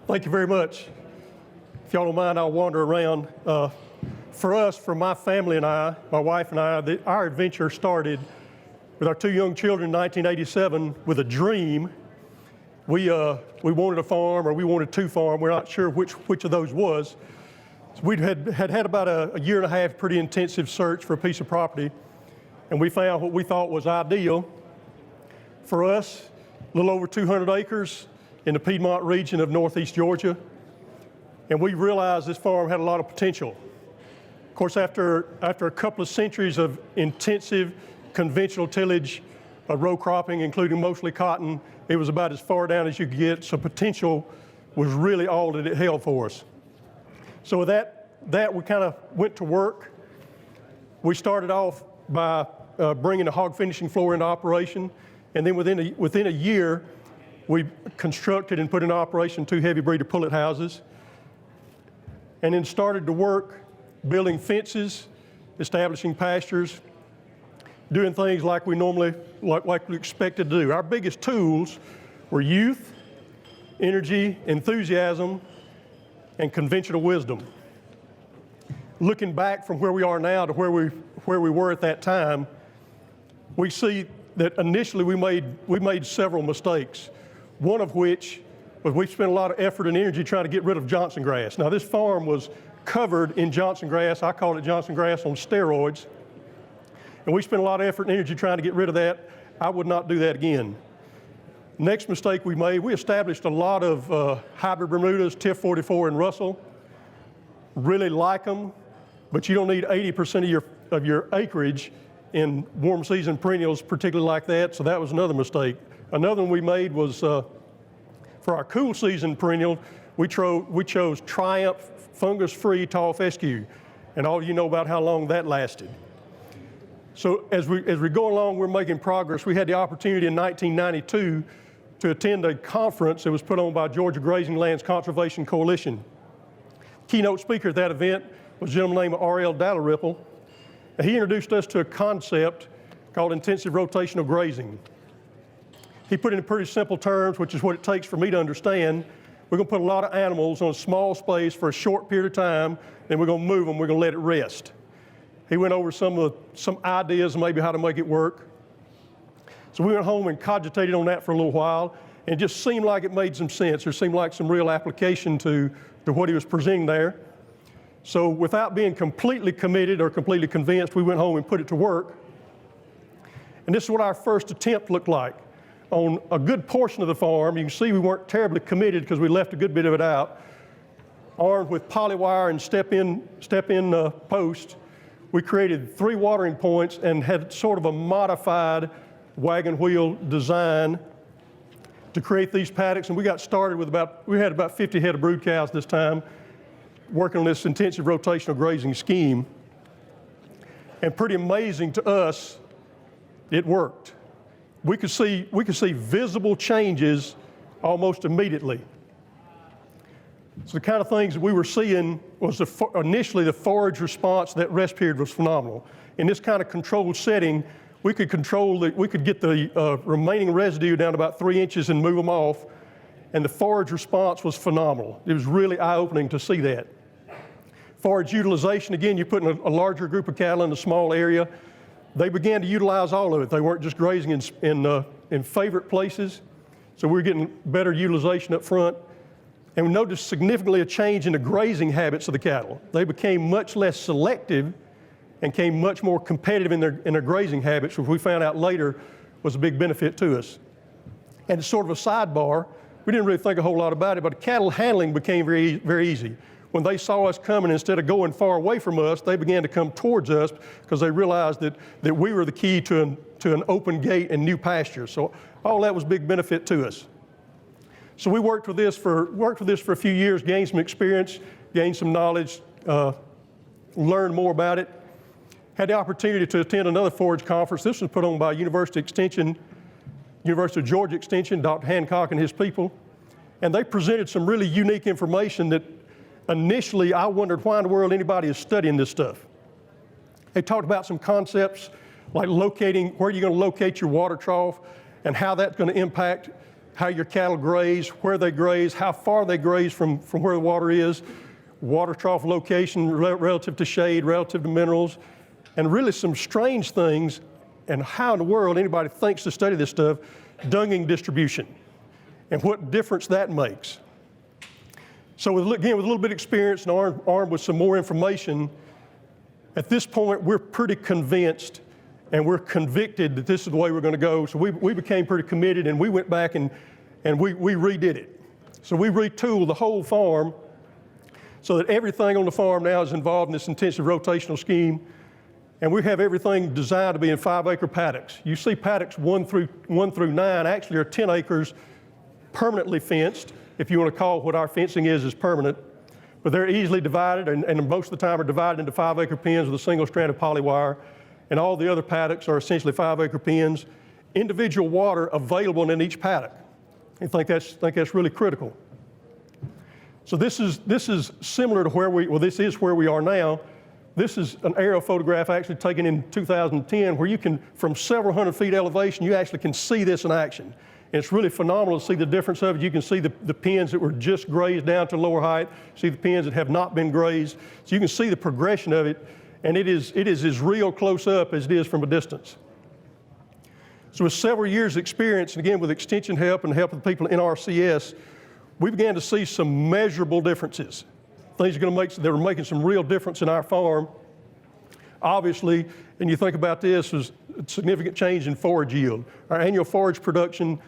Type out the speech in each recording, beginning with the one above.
Thank you very much. If y'all don't mind, I'll wander around. For us, for my family and I, my wife and I, our adventure started with our 2 young children in 1987 with a dream. We wanted a farm, or we wanted 2 farms. We're not sure which of those was. So we had about a year and a half pretty intensive search for a piece of property, and we found what we thought was ideal for us, a little over 200 acres in the Piedmont region of northeast Georgia. And we realized this farm had a lot of potential. Of course, after a couple of centuries of intensive conventional tillage, row cropping, including mostly cotton, it was about as far down as you could get, so potential was really all that it held for us. So with that we kind of went to work. We started off by bringing the hog finishing floor into operation, and then within a year, we constructed and put into operation 2 heavy breeder pullet houses, and then started to work building fences, establishing pastures, doing things like we normally, like we expected to do. Our biggest tools were youth, energy, enthusiasm, and conventional wisdom. Looking back from where we are now to where we were at that time, we see that initially we made several mistakes. One of which was we spent a lot of effort and energy trying to get rid of Johnson grass. Now this farm was covered in Johnson grass. I call it Johnson grass on steroids. And we spent a lot of effort and energy trying to get rid of that. I would not do that again. Next mistake we made, we established a lot of hybrid Bermudas, TIF 44 and Russell. Really like them, but you don't need 80% of your acreage in warm season perennials, particularly like that, so that was another mistake. Another one we made was for our cool season perennial, we chose Triumph fungus-free tall fescue, and all of you know about how long that lasted. So as we go along, we're making progress. We had the opportunity in 1992 to attend a conference that was put on by Georgia Grazing Lands Conservation Coalition. Keynote speaker at that event was a gentleman named R.L. Dalrymple, and he introduced us to a concept called intensive rotational grazing. He put it in pretty simple terms, which is what it takes for me to understand. We're going to put a lot of animals on a small space for a short period of time, then we're going to move them, we're going to let it rest. He went over some ideas, maybe how to make it work. So we went home and cogitated on that for a little while, and it just seemed like it made some sense. There seemed like some real application to what he was presenting there. So without being completely committed or completely convinced, we went home and put it to work. And this is what our first attempt looked like. On a good portion of the farm, you can see we weren't terribly committed because we left a good bit of it out. Armed with polywire and step-in posts, we created 3 watering points and had sort of a modified wagon wheel design to create these paddocks. And we got started with we had about 50 head of brood cows this time, working on this intensive rotational grazing scheme. And pretty amazing to us, it worked. We could see visible changes almost immediately. So the kind of things that we were seeing was initially the forage response. That rest period was phenomenal. In this kind of controlled setting, we could get the remaining residue down to about 3 inches and move them off, and the forage response was phenomenal. It was really eye-opening to see that. Forage utilization, again, you're putting a larger group of cattle in a small area. They began to utilize all of it. They weren't just grazing in favorite places, so we were getting better utilization up front. And we noticed significantly a change in the grazing habits of the cattle. They became much less selective and became much more competitive in their grazing habits, which we found out later was a big benefit to us. And sort of a sidebar, we didn't really think a whole lot about it, but cattle handling became very, very easy. When they saw us coming, instead of going far away from us, they began to come towards us because they realized that we were the key to an open gate and new pasture. So all that was a big benefit to us. So we worked with this for a few years, gained some experience, gained some knowledge, learned more about it. Had the opportunity to attend another forage conference. This was put on by University of Georgia Extension, Dr. Hancock and his people. And they presented some really unique information that initially I wondered why in the world anybody is studying this stuff. They talked about some concepts like locating, where you're going to locate your water trough and how that's going to impact how your cattle graze, where they graze, how far they graze from where the water is, water trough location relative to shade, relative to minerals, and really some strange things, and how in the world anybody thinks to study this stuff, dunging distribution, and what difference that makes. So again, with a little bit of experience and armed with some more information, at this point we're pretty convinced and we're convicted that this is the way we're going to go. So we became pretty committed, and we went back and we redid it. So we retooled the whole farm so that everything on the farm now is involved in this intensive rotational scheme. And we have everything designed to be in 5-acre paddocks. You see paddocks 1 through 9 actually are 10 acres permanently fenced, if you want to call what our fencing is permanent. But they're easily divided, and most of the time are divided into 5-acre pens with a single strand of polywire. And all the other paddocks are essentially 5-acre pens. Individual water available in each paddock. I think that's really critical. So this is similar to this is where we are now. This is an aerial photograph actually taken in 2010 where you can, from several hundred feet elevation, you actually can see this in action. And it's really phenomenal to see the difference of it. You can see the pens that were just grazed down to lower height, see the pens that have not been grazed. So you can see the progression of it, and it is as real close up as it is from a distance. So with several years' experience, and again with extension help and the help of the people in RCS, we began to see some measurable differences. Things that are making some real difference in our farm. Obviously, and you think about this, was a significant change in forage yield. Our annual forage production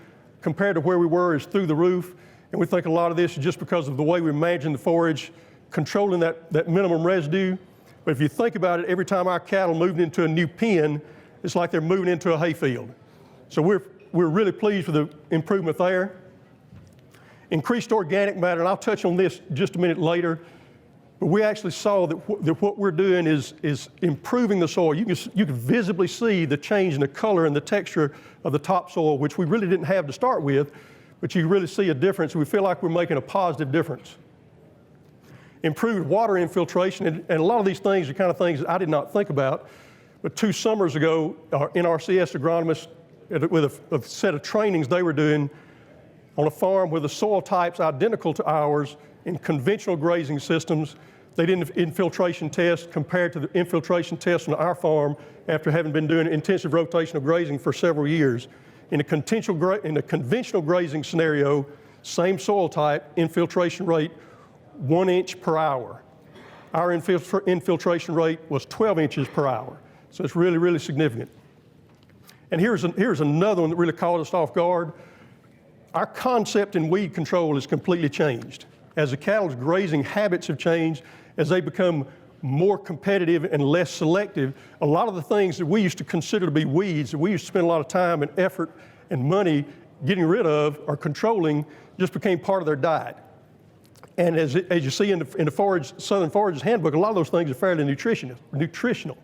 compared to where we were is through the roof, and we think a lot of this is just because of the way we manage the forage, controlling that minimum residue. But if you think about it, every time our cattle moved into a new pen, it's like they're moving into a hayfield. So we're really pleased with the improvement there. Increased organic matter, and I'll touch on this just a minute later, but we actually saw that what we're doing is improving the soil. You can visibly see the change in the color and the texture of the topsoil, which we really didn't have to start with, but you really see a difference. We feel like we're making a positive difference. Improved water infiltration, and a lot of these things are kind of things that I did not think about, but 2 summers ago, our NRCS agronomists, with a set of trainings they were doing on a farm with the soil types identical to ours in conventional grazing systems, they did an infiltration test compared to the infiltration test on our farm after having been doing intensive rotational grazing for several years. In a conventional grazing scenario, same soil type, infiltration rate, 1 inch per hour. Our infiltration rate was 12 inches per hour. So it's really, really significant. And here's another one that really caught us off guard. Our concept in weed control has completely changed. As the cattle's grazing habits have changed, as they become more competitive and less selective, a lot of the things that we used to consider to be weeds, that we used to spend a lot of time and effort and money getting rid of or controlling, just became part of their diet. And as you see in the Southern Forage's Handbook, a lot of those things are fairly nutritional.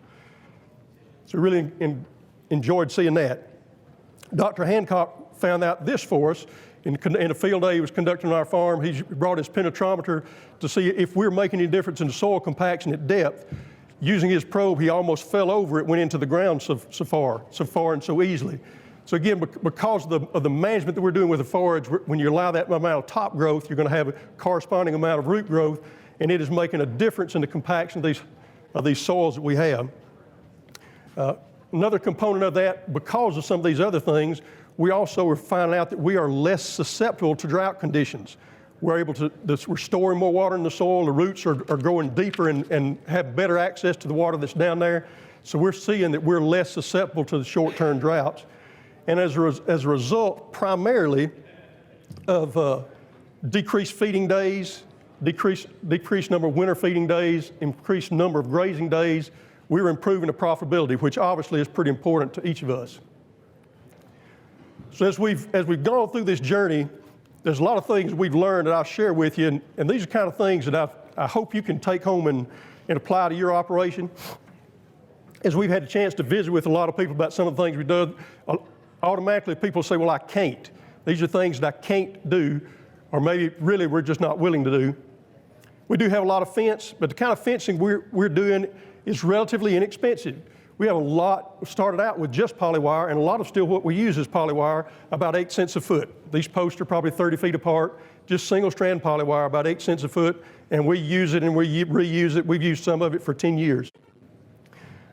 So really enjoyed seeing that. Dr. Hancock found out this for us in a field day he was conducting on our farm. He brought his penetrometer to see if we're making any difference in the soil compaction at depth. Using his probe, he almost fell over. It went into the ground so far and so easily. So again, because of the management that we're doing with the forage, when you allow that amount of top growth, you're going to have a corresponding amount of root growth, and it is making a difference in the compaction of these soils that we have. Another component of that, because of some of these other things, we also are finding out that we are less susceptible to drought conditions. We're storing more water in the soil, the roots are growing deeper and have better access to the water that's down there. So we're seeing that we're less susceptible to the short-term droughts. And as a result, primarily of decreased feeding days, decreased number of winter feeding days, increased number of grazing days, we're improving the profitability, which obviously is pretty important to each of us. So as we've gone through this journey, there's a lot of things we've learned that I'll share with you, and these are kind of things that I hope you can take home and apply to your operation. As we've had a chance to visit with a lot of people about some of the things we've done, automatically people say, well, I can't. These are things that I can't do, or maybe really we're just not willing to do. We do have a lot of fence, but the kind of fencing we're doing is relatively inexpensive. We have a lot, started out with just polywire, and a lot of still what we use is polywire, about 8 cents a foot. These posts are probably 30 feet apart, just single strand polywire, about 8 cents a foot, and we use it and we reuse it. We've used some of it for 10 years.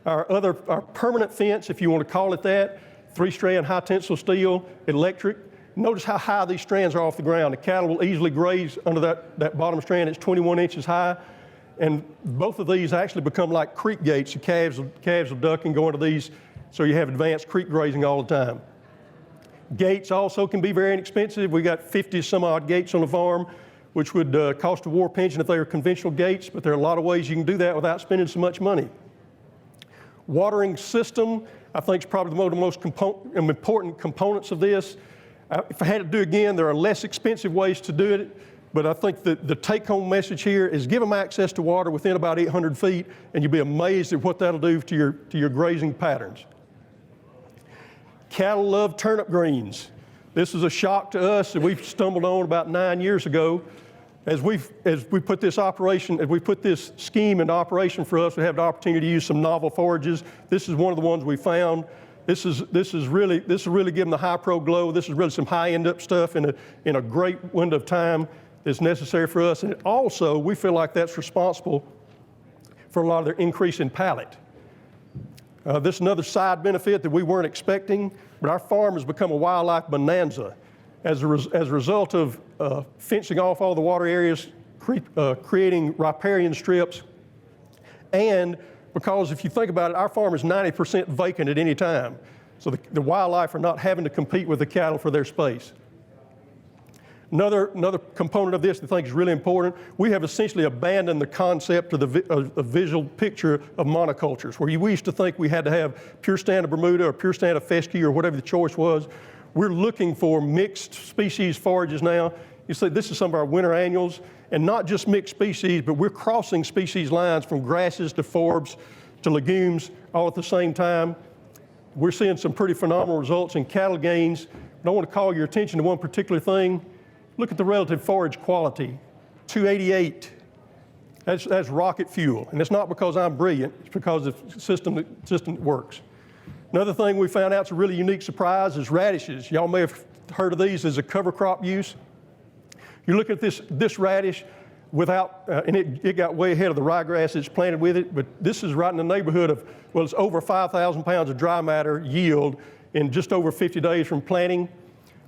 Our permanent fence, if you want to call it that, 3-strand high tensile steel, electric. Notice how high these strands are off the ground. The cattle will easily graze under that bottom strand. It's 21 inches high. And both of these actually become like creek gates. The calves will duck and go into these, so you have advanced creek grazing all the time. Gates also can be very inexpensive. We got 50 some odd gates on the farm, which would cost a war pension if they were conventional gates, but there are a lot of ways you can do that without spending so much money. Watering system, I think, is probably one of the most important components of this. If I had to do it again, there are less expensive ways to do it, but I think that the take-home message here is give them access to water within about 800 feet, and you'll be amazed at what that'll do to your grazing patterns. Cattle love turnip greens. This is a shock to us that we've stumbled on about 9 years ago. As we put this scheme into operation for us, we have the opportunity to use some novel forages. This is one of the ones we found. This is really giving the high pro glow. This is really some high end up stuff in a great window of time that's necessary for us. And it also, we feel like that's responsible for a lot of their increase in pallet. This is another side benefit that we weren't expecting, but our farm has become a wildlife bonanza. As a result of fencing off all the water areas, creating riparian strips, and because if you think about it, our farm is 90% vacant at any time. So the wildlife are not having to compete with the cattle for their space. Another component of this that I think is really important, we have essentially abandoned the concept of the visual picture of monocultures, where we used to think we had to have pure stand of Bermuda or pure stand of fescue or whatever the choice was. We're looking for mixed species forages now. You see, this is some of our winter annuals, and not just mixed species, but we're crossing species lines from grasses to forbs to legumes all at the same time. We're seeing some pretty phenomenal results in cattle gains, but I want to call your attention to one particular thing. Look at the relative forage quality, 288. That's rocket fuel, and it's not because I'm brilliant, it's because the system works. Another thing we found out is a really unique surprise is radishes. Y'all may have heard of these as a cover crop use. You look at this radish without, and it got way ahead of the ryegrass that's planted with it, but this is right in the neighborhood of, well, it's over 5,000 pounds of dry matter yield in just over 50 days from planting.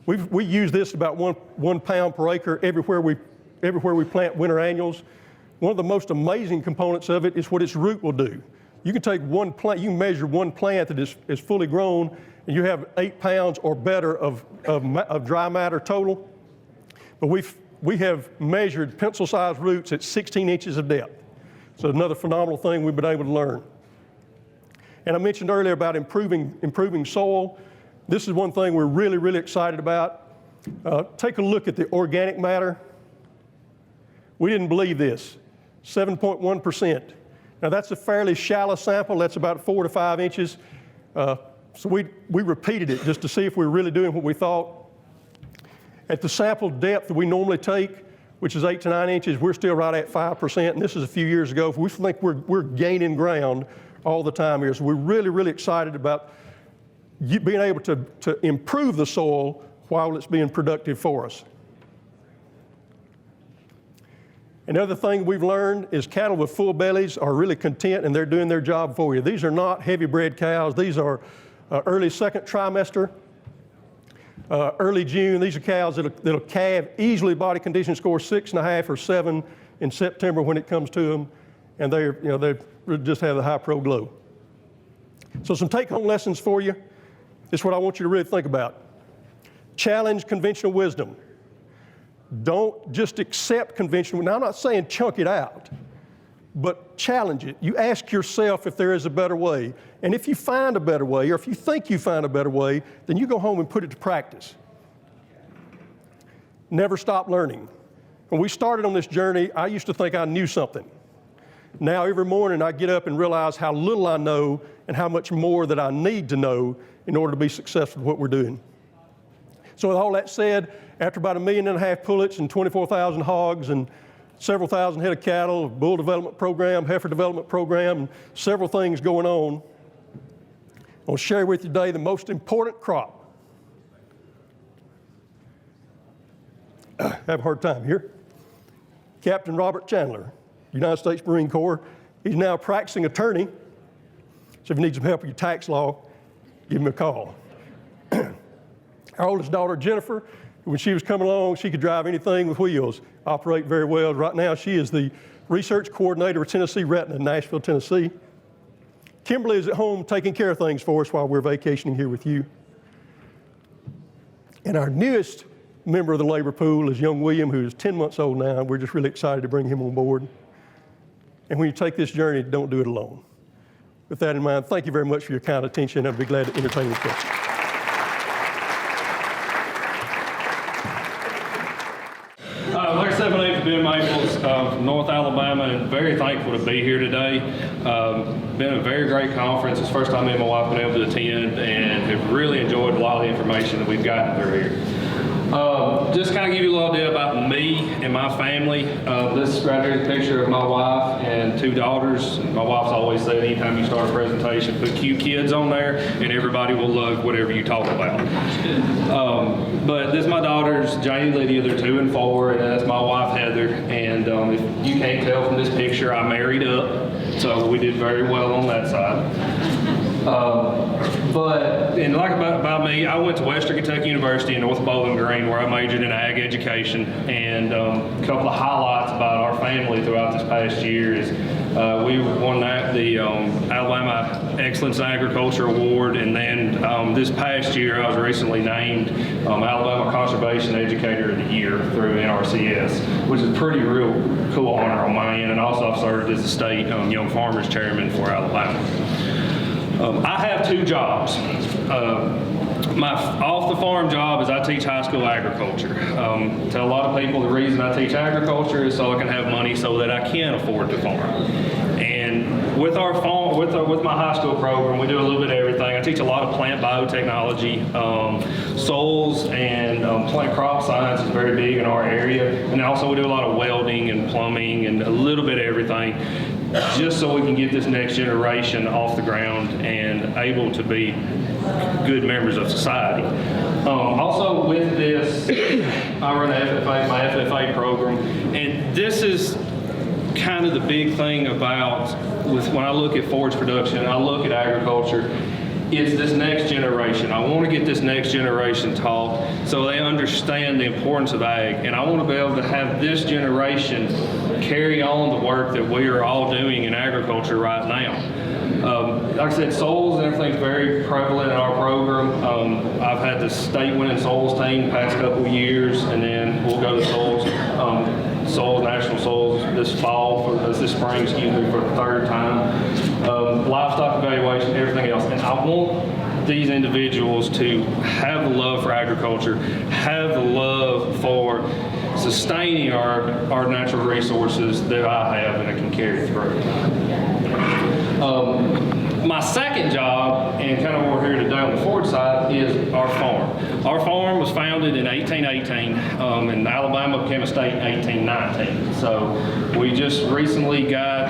We use this about one pound per acre everywhere we plant winter annuals. One of the most amazing components of it is what its root will do. You can take one plant, you can measure one plant that is fully grown, and you have 8 pounds or better of dry matter total. But we have measured pencil-sized roots at 16 inches of depth. So another phenomenal thing we've been able to learn. And I mentioned earlier about improving soil. This is one thing we're really, really excited about. Take a look at the organic matter. We didn't believe this, 7.1%. Now that's a fairly shallow sample, that's about 4 to 5 inches. So we repeated it just to see if we were really doing what we thought. At the sample depth that we normally take, which is 8 to 9 inches, we're still right at 5%, and this is a few years ago. We think we're gaining ground all the time here. So we're really, really excited about being able to improve the soil while it's being productive for us. Another thing we've learned is cattle with full bellies are really content and they're doing their job for you. These are not heavy bred cows. These are early second trimester, early June. These are cows that'll calve easily, body condition score 6.5 or 7 in September when it comes to them, and they just have the high pro glow. So some take-home lessons for you. This is what I want you to really think about. Challenge conventional wisdom. Don't just accept conventional. Now, I'm not saying chunk it out, but challenge it. You ask yourself if there is a better way. And if you find a better way, or if you think you find a better way, then you go home and put it to practice. Never stop learning. When we started on this journey, I used to think I knew something. Now, every morning I get up and realize how little I know and how much more that I need to know in order to be successful at what we're doing. So with all that said, after about 1.5 million pullets and 24,000 hogs and several thousand head of cattle, bull development program, heifer development program, and several things going on, I'll share with you today the most important crop. I have a hard time here. Captain Robert Chandler, United States Marine Corps. He's now a practicing attorney. So if you need some help with your tax law, give him a call. Our oldest daughter, Jennifer, when she was coming along, she could drive anything with wheels, operate very well. Right now, she is the research coordinator of Tennessee Retina in Nashville, Tennessee. Kimberly is at home taking care of things for us while we're vacationing here with you. And our newest member of the labor pool is young William, who is 10 months old now. We're just really excited to bring him on board. And when you take this journey, don't do it alone. With that in mind, thank you very much for your kind attention. I'd be glad to entertain your questions. Like I said, my name is Ben Maples from North Alabama, and very thankful to be here today. Been a very great conference. It's the first time me and my wife have been able to attend, and have really enjoyed a lot of the information that we've gotten through here. Just kind of give you a little idea about me and my family. This right here is a picture of my wife and 2 daughters. My wife's always said anytime you start a presentation, put cute kids on there and everybody will love whatever you talk about. But this is my daughters, Janie and Lydia. They're 2 and 4, and that's my wife, Heather. And if you can't tell from this picture, I married up, so we did very well on that side. And like about me, I went to Western Kentucky University in North Bowling Green, where I majored in ag education. And a couple of highlights about our family throughout this past year is we won the Alabama Excellence in Agriculture Award, and then this past year I was recently named Alabama Conservation Educator of the Year through NRCS, which is a pretty real cool honor on my end. And also I've served as the state Young Farmers Chairman for Alabama. I have 2 jobs. My off-the-farm job is I teach high school agriculture. Tell a lot of people the reason I teach agriculture is so I can have money so that I can afford to farm. And with our farm, with my high school program, we do a little bit of everything. I teach a lot of plant biotechnology, soils, and plant crop science is very big in our area. And also we do a lot of welding and plumbing and a little bit of everything, just so we can get this next generation off the ground and able to be good members of society. Also with this, I run my FFA program, and this is kind of the big thing about when I look at forage production, I look at agriculture, it's this next generation. I want to get this next generation taught so they understand the importance of ag, and I want to be able to have this generation carry on the work that we are all doing in agriculture right now. Like I said, soils and everything's very prevalent in our program. I've had the state winning soils team the past couple of years, and then we'll go to national soils this spring, for the 3rd time. Livestock evaluation, everything else. And I want these individuals to have the love for agriculture, have the love for sustaining our natural resources that I have and I can carry through. My second job, and kind of what we're here today on the forage side, is our farm. Our farm was founded in 1818, and Alabama became a state in 1819. So we just recently got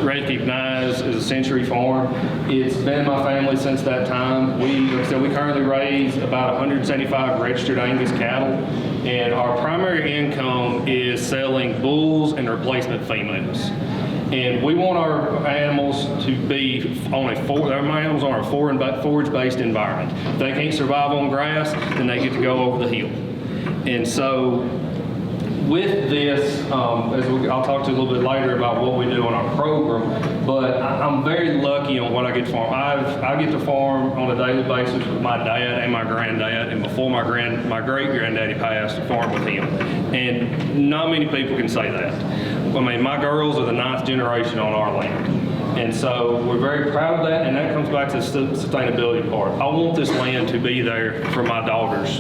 recognized as a century farm. It's been in my family since that time. Like I said, we currently raise about 175 registered Angus cattle, and our primary income is selling bulls and replacement females. And we want our animals to be on a forage-based environment. If they can't survive on grass, then they get to go over the hill. And so with this, I'll talk to you a little bit later about what we do on our program, but I'm very lucky on what I get to farm. I get to farm on a daily basis with my dad and my granddad, and before my great-granddaddy passed, I farmed with him. And not many people can say that. I mean, my girls are the 9th generation on our land. And so we're very proud of that, and that comes back to the sustainability part. I want this land to be there for my daughters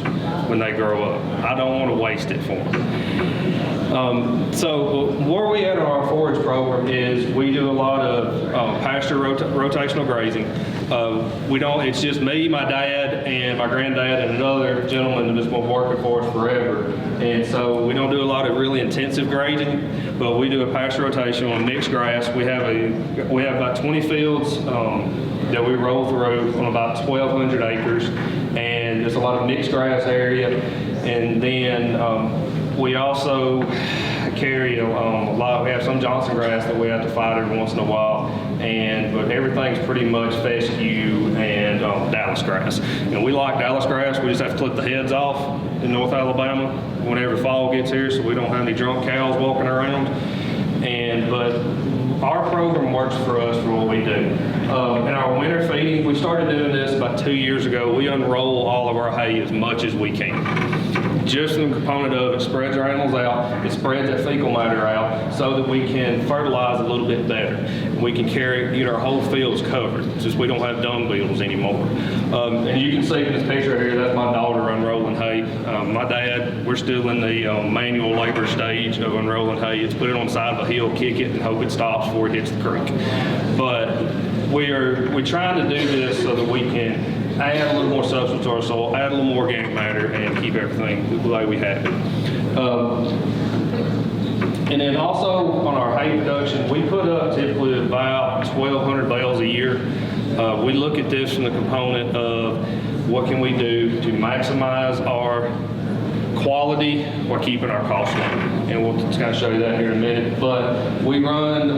when they grow up. I don't want to waste it for them. So where we at on our forage program is we do a lot of pasture rotational grazing. It's just me, my dad, and my granddad, and another gentleman that has been working for us forever. And so we don't do a lot of really intensive grazing, but we do a pasture rotation on mixed grass. We have about 20 fields that we roll through on about 1,200 acres, and there's a lot of mixed grass area. And then we also carry a lot. We have some Johnson grass that we have to fight every once in a while, but everything's pretty much fescue and Dallas grass. And we like Dallas grass. We just have to clip the heads off in North Alabama whenever fall gets here, so we don't have any drunk cows walking around. But our program works for us for what we do. In our winter feeding, we started doing this about 2 years ago. We unroll all of our hay as much as we can. Just the component of it spreads our animals out, it spreads that fecal matter out so that we can fertilize a little bit better. We can get our whole fields covered, since we don't have dung beetles anymore. And you can see in this picture here, that's my daughter unrolling hay. My dad, we're still in the manual labor stage of unrolling hay. It's put it on the side of a hill, kick it, and hope it stops before it hits the creek. But we're trying to do this so that we can add a little more substance to our soil, add a little more organic matter, and keep everything the way we have it. And then also on our hay production, we put up typically about 1,200 bales a year. We look at this from the component of what can we do to maximize our quality while keeping our costs low. And we'll just kind of show you that here in a minute. But we run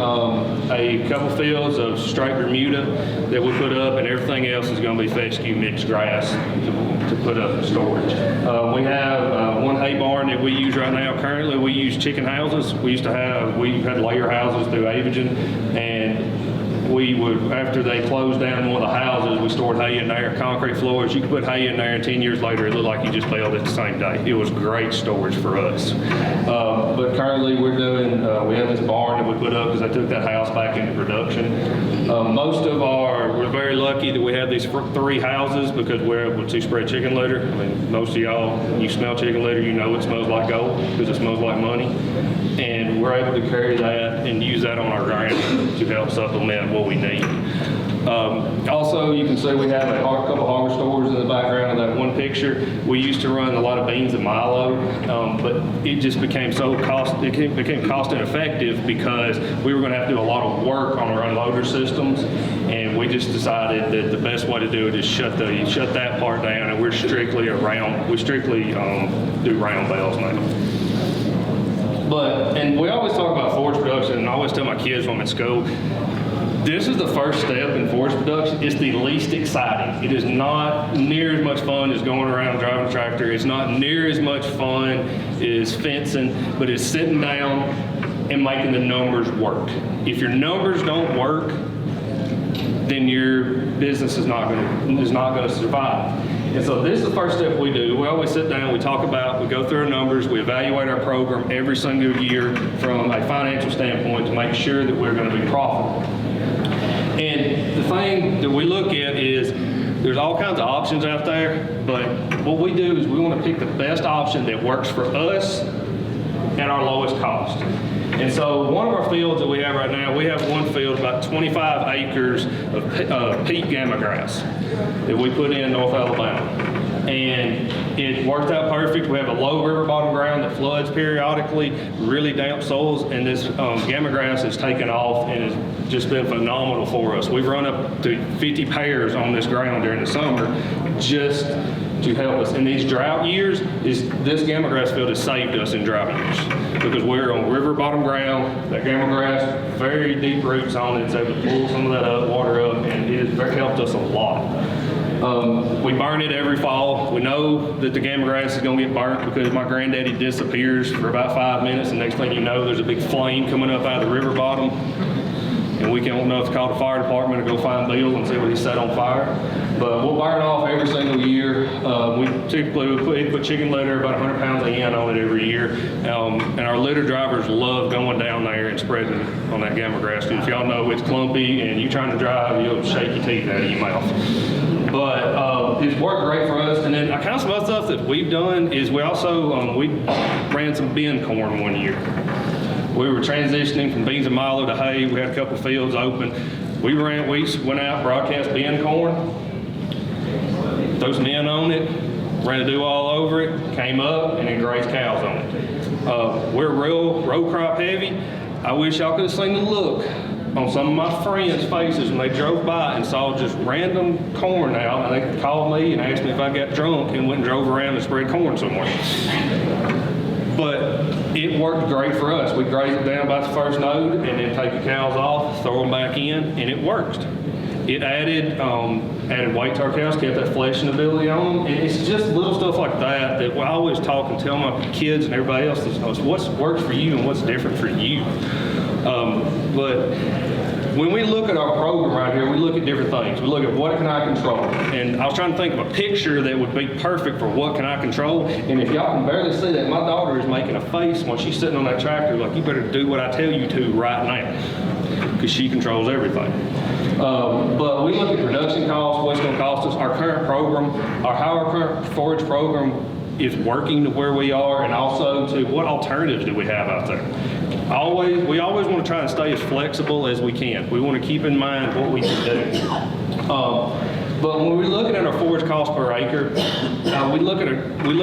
a couple fields of straight Bermuda that we put up, and everything else is going to be fescue mixed grass to put up in storage. We have one hay barn that we use right now. Currently, we use chicken houses. We had layer houses through Avogin, and after they closed down one of the houses, we stored hay in there, concrete floors. You could put hay in there, and 10 years later, it looked like you just baled it the same day. It was great storage for us. But currently, we have this barn that we put up because I took that house back into production. We're very lucky that we have these 3 houses because we're able to spread chicken litter. I mean, most of y'all, when you smell chicken litter, you know it smells like gold because it smells like money. And we're able to carry that and use that on our ground to help supplement what we need. Also, you can see we have a couple hardware stores in the background of that one picture. We used to run a lot of beans and milo, but it just became cost ineffective because we were going to have to do a lot of work on our unloader systems, and we just decided that the best way to do it is shut that part down, and we strictly do round bales now. And we always talk about forage production, and I always tell my kids when I'm in school, this is the first step in forage production. It's the least exciting. It is not near as much fun as going around and driving a tractor. It's not near as much fun as fencing, but it's sitting down and making the numbers work. If your numbers don't work, then your business is not going to survive. And so this is the first step we do. We always sit down, we go through our numbers, we evaluate our program every single year from a financial standpoint to make sure that we're going to be profitable. And the thing that we look at is there's all kinds of options out there, but what we do is we want to pick the best option that works for us at our lowest cost. And so one of our fields that we have right now, we have one field, about 25 acres of peat gamma grass that we put in North Alabama. And it worked out perfect. We have a low river bottom ground that floods periodically, really damp soils, and this gamma grass has taken off and has just been phenomenal for us. We've run up to 50 pairs on this ground during the summer just to help us. In these drought years, this gamma grass field has saved us in drought years because we're on river bottom ground. That gamma grass, very deep roots on it, it's able to pull some of that water up, and it has helped us a lot. We burn it every fall. We know that the gamma grass is going to get burnt because my granddaddy disappears for about 5 minutes, and next thing you know, there's a big flame coming up out of the river bottom, and we don't know if to call the fire department or go find Bill and see what he set on fire. But we'll burn it off every single year. We typically put chicken litter, about 100 pounds of hen on it every year. And our litter drivers love going down there and spreading on that gamma grass. If y'all know it's clumpy and you're trying to drive, you'll shake your teeth out of your mouth. But it's worked great for us. And then kind of some other stuff that we've done is we also, we ran some bin corn one year. We were transitioning from beans and milo to hay. We had a couple fields open. We went out, broadcast bin corn, threw some in on it, ran a do-all over it, came up, and then grazed cows on it. We're real row crop heavy. I wish y'all could have seen the look on some of my friends' faces when they drove by and saw just random corn out, and they called me and asked me if I got drunk and went and drove around and spread corn somewhere. But it worked great for us. We graze it down about the first node and then take the cows off, throw them back in, and it worked. It added weight to our cows, kept that fleshing ability on them. And it's just little stuff like that that I always talk and tell my kids and everybody else is what works for you and what's different for you. But when we look at our program right here, we look at different things. We look at what can I control. And I was trying to think of a picture that would be perfect for what can I control. And if y'all can barely see that, my daughter is making a face when she's sitting on that tractor like, you better do what I tell you to right now, because she controls everything. But we look at production costs, what's going to cost us, our current program, how our current forage program is working to where we are, and also to what alternatives do we have out there. We always want to try and stay as flexible as we can. We want to keep in mind what we can do. But when we're looking at our forage cost per acre, we look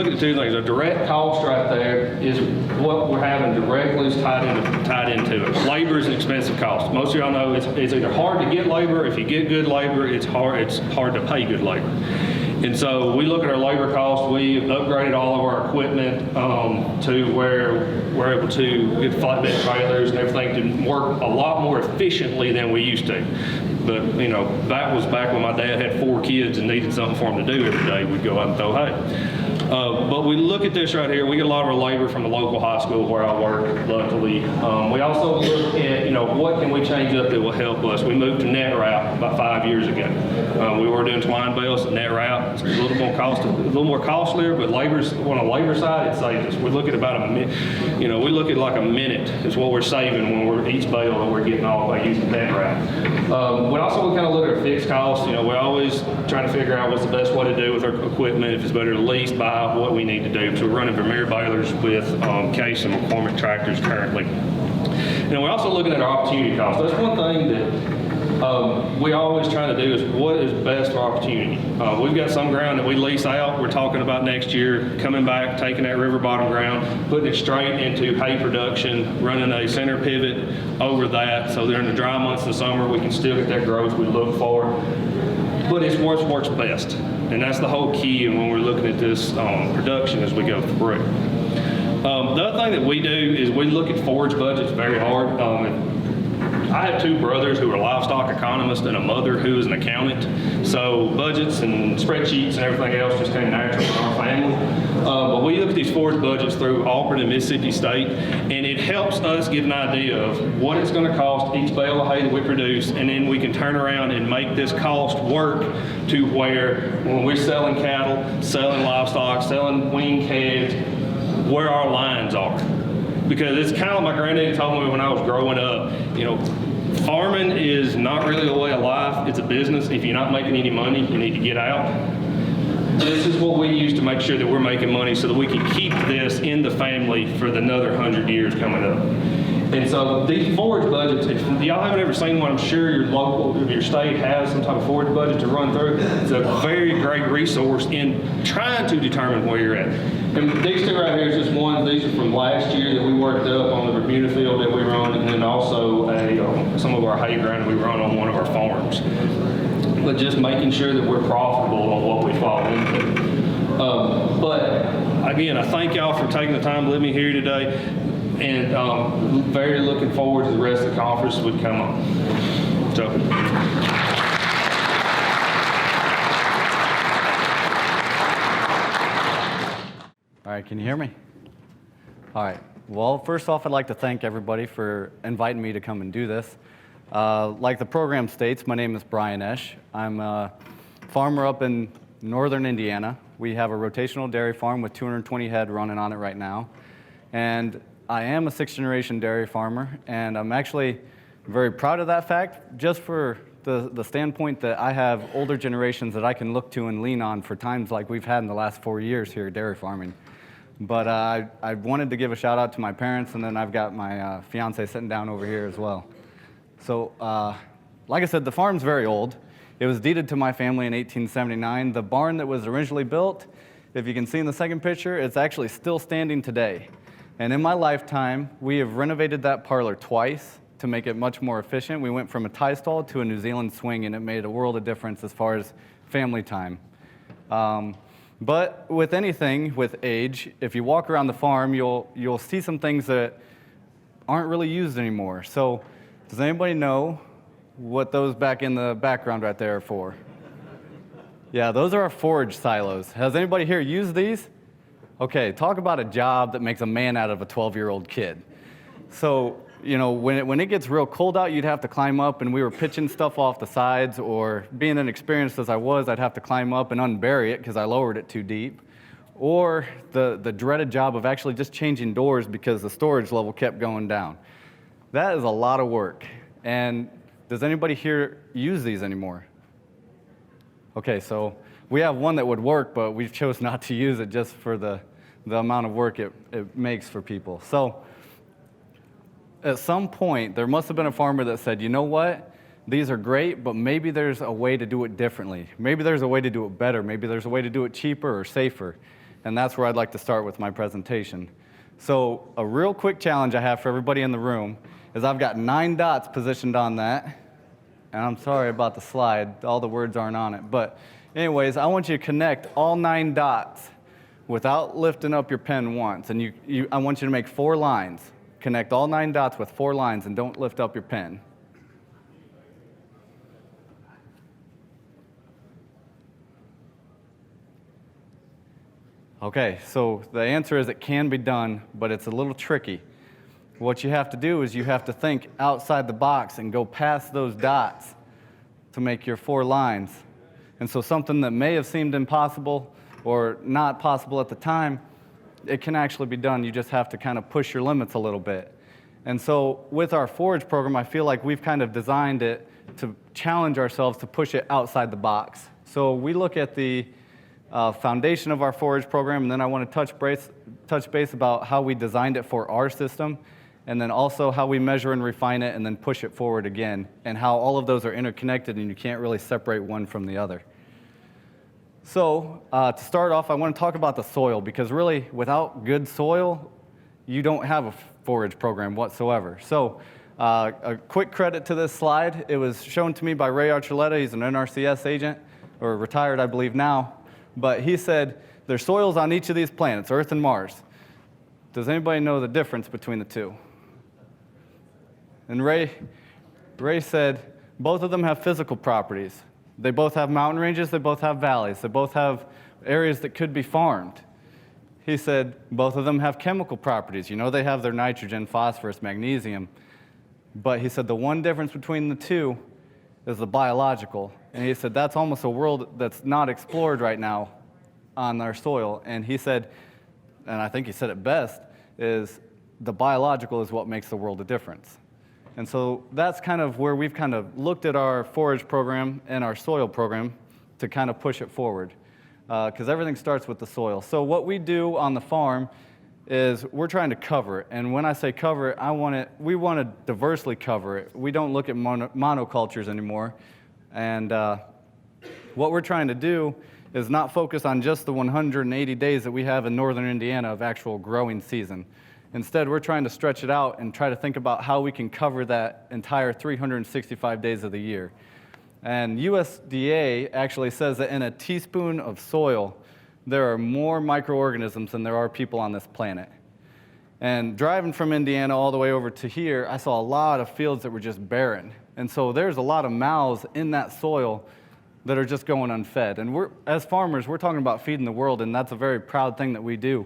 at two things. A direct cost right there is what we're having directly is tied into it. Labor is an expensive cost. Most of y'all know it's either hard to get labor. If you get good labor, it's hard to pay good labor. And so we look at our labor costs. We've upgraded all of our equipment to where we're able to get flatbed trailers and everything to work a lot more efficiently than we used to. But, you know, that was back when my dad had 4 kids and needed something for him to do every day. We'd go out and throw hay. But we look at this right here. We get a lot of our labor from the local high school where I work, luckily. We also look at, what can we change up that will help us. We moved to net route about 5 years ago. We were doing twine bales at net route. It's a little more costlier, but on the labor side, it saves us. We look at about a minute. We look at like a minute is what we're saving when we're each bale that we're getting off by using net route. We kind of look at our fixed costs. We're always trying to figure out what's the best way to do with our equipment, if it's better to lease, buy, what we need to do. So we're running Vermeer balers with Case and McCormick tractors currently. And we're also looking at our opportunity costs. That's one thing that we always try to do is what is best for opportunity. We've got some ground that we lease out. We're talking about next year coming back, taking that river bottom ground, putting it straight into hay production, running a center pivot over that. So during the dry months of the summer, we can still get that growth we look for. But it's what works best. And that's the whole key when we're looking at this production as we go through. The other thing that we do is we look at forage budgets very hard. I have 2 brothers who are livestock economists and a mother who is an accountant. So budgets and spreadsheets and everything else just came natural in our family. But we look at these forage budgets through Auburn and Mississippi State, and it helps us get an idea of what it's going to cost each bale of hay that we produce, and then we can turn around and make this cost work to where when we're selling cattle, selling livestock, selling weaned calves, where our lines are. Because it's kind of like my granddaddy told me when I was growing up, farming is not really a way of life, it's a business. If you're not making any money, you need to get out. This is what we use to make sure that we're making money so that we can keep this in the family for another 100 years coming up. And so these forage budgets, if y'all haven't ever seen one, I'm sure your state has some type of forage budget to run through. It's a very great resource in trying to determine where you're at. And these 2 right here is just one. These are from last year that we worked up on the Bermuda field that we run, and then also some of our hay ground that we run on one of our farms. But just making sure that we're profitable on what we fall into. But again, I thank y'all for taking the time to let me here today, and very looking forward to the rest of the conference would come on. So. All right, can you hear me? All right. Well, first off, I'd like to thank everybody for inviting me to come and do this. Like the program states, my name is Brian Ashe. I'm a farmer up in northern Indiana. We have a rotational dairy farm with 220 head running on it right now. And I am a 6th generation dairy farmer, and I'm actually very proud of that fact. Just for the standpoint that I have older generations that I can look to and lean on for times like we've had in the last 4 years here at dairy farming. But I wanted to give a shout out to my parents, and then I've got my fiance sitting down over here as well. So, like I said, the farm's very old. It was deeded to my family in 1879. The barn that was originally built, if you can see in the second picture, it's actually still standing today. And in my lifetime, we have renovated that parlor twice to make it much more efficient. We went from a tie stall to a New Zealand swing, and it made a world of difference as far as family time. But with anything, with age, if you walk around the farm, you'll see some things that aren't really used anymore. So does anybody know what those back in the background right there are for? Yeah, those are our forage silos. Has anybody here used these? Okay, talk about a job that makes a man out of a 12-year-old kid. So, you know, when it gets real cold out, you'd have to climb up, and we were pitching stuff off the sides, or being inexperienced as I was, I'd have to climb up and unbury it because I lowered it too deep. Or the dreaded job of actually just changing doors because the storage level kept going down. That is a lot of work. And does anybody here use these anymore? Okay, so we have one that would work, but we chose not to use it just for the amount of work it makes for people. So at some point, there must have been a farmer that said, you know what? These are great, but maybe there's a way to do it differently. Maybe there's a way to do it better. Maybe there's a way to do it cheaper or safer. And that's where I'd like to start with my presentation. So a real quick challenge I have for everybody in the room is I've got 9 dots positioned on that. And I'm sorry about the slide. All the words aren't on it. But anyways, I want you to connect all 9 dots without lifting up your pen once. And I want you to make 4 lines. Connect all 9 dots with 4 lines and don't lift up your pen. Okay, so the answer is it can be done, but it's a little tricky. What you have to do is you have to think outside the box and go past those dots to make your 4 lines. And so something that may have seemed impossible or not possible at the time, it can actually be done. You just have to kind of push your limits a little bit. And so with our Forage program, I feel like we've kind of designed it to challenge ourselves to push it outside the box. So we look at the foundation of our Forage program, and then I want to touch base about how we designed it for our system, and then also how we measure and refine it and then push it forward again, and how all of those are interconnected and you can't really separate one from the other. So to start off, I want to talk about the soil, because really without good soil, you don't have a forage program whatsoever. So a quick credit to this slide. It was shown to me by Ray Archuleta. He's an NRCS agent, or retired I believe now, but he said there's soils on each of these planets, Earth and Mars. Does anybody know the difference between the two? And Ray said both of them have physical properties. They both have mountain ranges, they both have valleys, they both have areas that could be farmed. He said both of them have chemical properties. You know, they have their nitrogen, phosphorus, magnesium. But he said the one difference between the two is the biological. And he said that's almost a world that's not explored right now on our soil. And he said, and I think he said it best, is the biological is what makes the world a difference. And so that's kind of where we've kind of looked at our forage program and our soil program to kind of push it forward, because everything starts with the soil. So what we do on the farm is we're trying to cover it. And when I say cover it, we want to diversely cover it. We don't look at monocultures anymore. And what we're trying to do is not focus on just the 180 days that we have in northern Indiana of actual growing season. Instead, we're trying to stretch it out and try to think about how we can cover that entire 365 days of the year. And USDA actually says that in a teaspoon of soil, there are more microorganisms than there are people on this planet. And driving from Indiana all the way over to here, I saw a lot of fields that were just barren. And so there's a lot of mouths in that soil that are just going unfed. And as farmers, we're talking about feeding the world, and that's a very proud thing that we do.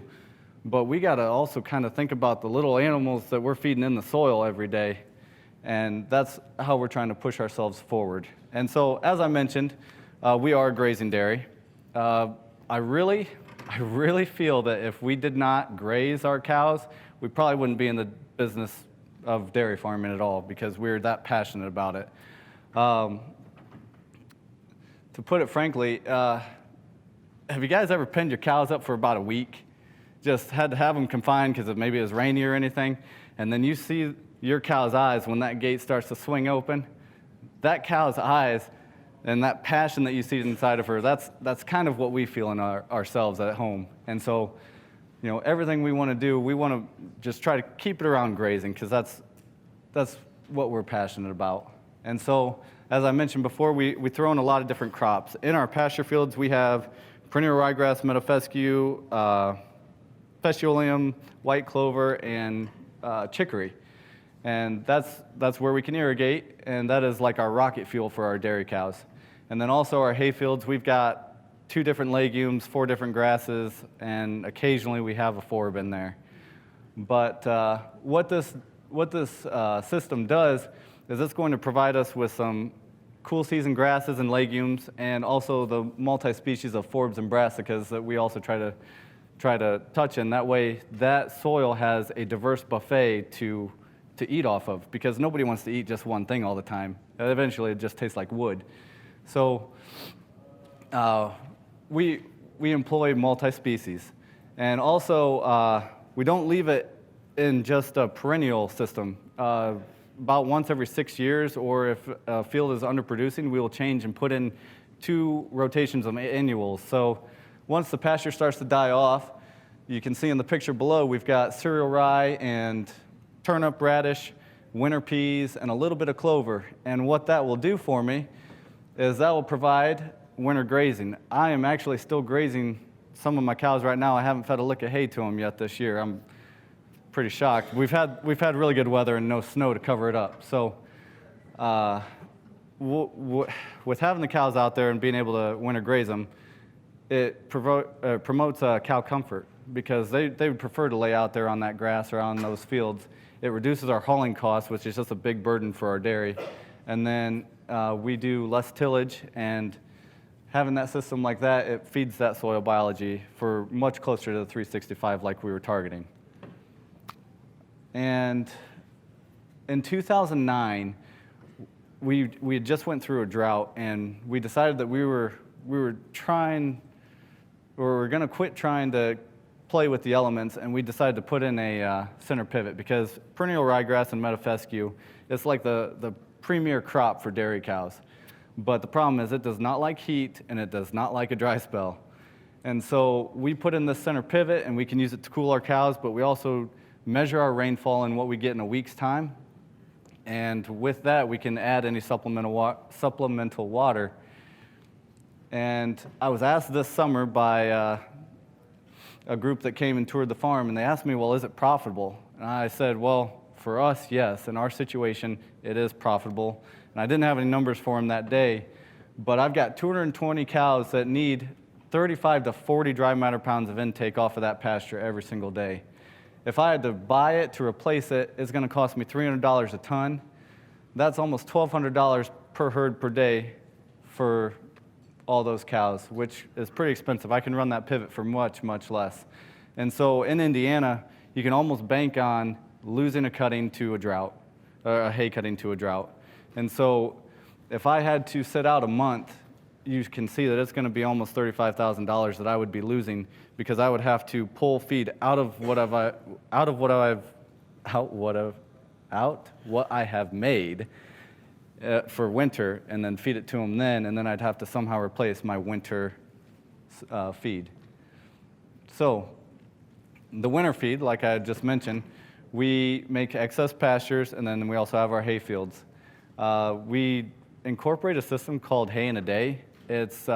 But we got to also kind of think about the little animals that we're feeding in the soil every day. And that's how we're trying to push ourselves forward. And so, as I mentioned, we are a grazing dairy. I really feel that if we did not graze our cows, we probably wouldn't be in the business of dairy farming at all, because we're that passionate about it. to put it frankly, have you guys ever pinned your cows up for about a week? Just had to have them confined because maybe it was rainy or anything, and then you see your cow's eyes when that gate starts to swing open. That cow's eyes and that passion that you see inside of her, that's kind of what we feel in ourselves at home. And so, everything we want to do, we want to just try to keep it around grazing because that's what we're passionate about. And so, as I mentioned before, we throw in a lot of different crops. In our pasture fields, we have perennial ryegrass, meadow fescue, fesculaceum, white clover, and chicory. And that's where we can irrigate, and that is like our rocket fuel for our dairy cows. And then also our hay fields, we've got 2 different legumes, 4 different grasses, and occasionally we have a forb in there. But what this system does is it's going to provide us with some cool season grasses and legumes, and also the multi-species of forbs and brassicas that we also try to touch in. That way, that soil has a diverse buffet to eat off of, because nobody wants to eat just one thing all the time. Eventually, it just tastes like wood. So we employ multi-species. And also, we don't leave it in just a perennial system. About once every 6 years, or if a field is underproducing, we will change and put in 2 rotations of annuals. So once the pasture starts to die off, you can see in the picture below, we've got cereal rye and turnip, radish, winter peas, and a little bit of clover. And what that will do for me is that will provide winter grazing. I am actually still grazing some of my cows right now. I haven't fed a lick of hay to them yet this year. I'm pretty shocked. We've had really good weather and no snow to cover it up. So with having the cows out there and being able to winter graze them, it promotes cow comfort, because they would prefer to lay out there on that grass or on those fields. It reduces our hauling costs, which is just a big burden for our dairy. And then we do less tillage, and having that system like that, it feeds that soil biology for much closer to the 365 like we were targeting. And in 2009, we had just went through a drought, and we decided that we were going to quit trying to play with the elements, and we decided to put in a center pivot, because perennial ryegrass and meadow fescue is like the premier crop for dairy cows. But the problem is it does not like heat, and it does not like a dry spell. And so we put in this center pivot, and we can use it to cool our cows, but we also measure our rainfall and what we get in a week's time. And with that, we can add any supplemental water. And I was asked this summer by a group that came and toured the farm, and they asked me, well, is it profitable? And I said, well, for us, yes. In our situation, it is profitable. And I didn't have any numbers for them that day, but I've got 220 cows that need 35 to 40 dry matter pounds of intake off of that pasture every single day. If I had to buy it to replace it, it's going to cost me $300 a ton. That's almost $1,200 per herd per day for all those cows, which is pretty expensive. I can run that pivot for much, much less. And so in Indiana, you can almost bank on losing a cutting to a drought, or a hay cutting to a drought. And so if I had to sit out a month, you can see that it's going to be almost $35,000 that I would be losing, because I would have to pull feed out of what I have made for winter, and then feed it to them then, and then I'd have to somehow replace my winter feed. So the winter feed, like I just mentioned, we make excess pastures, and then we also have our hay fields. We incorporate a system called Hay in a Day. It's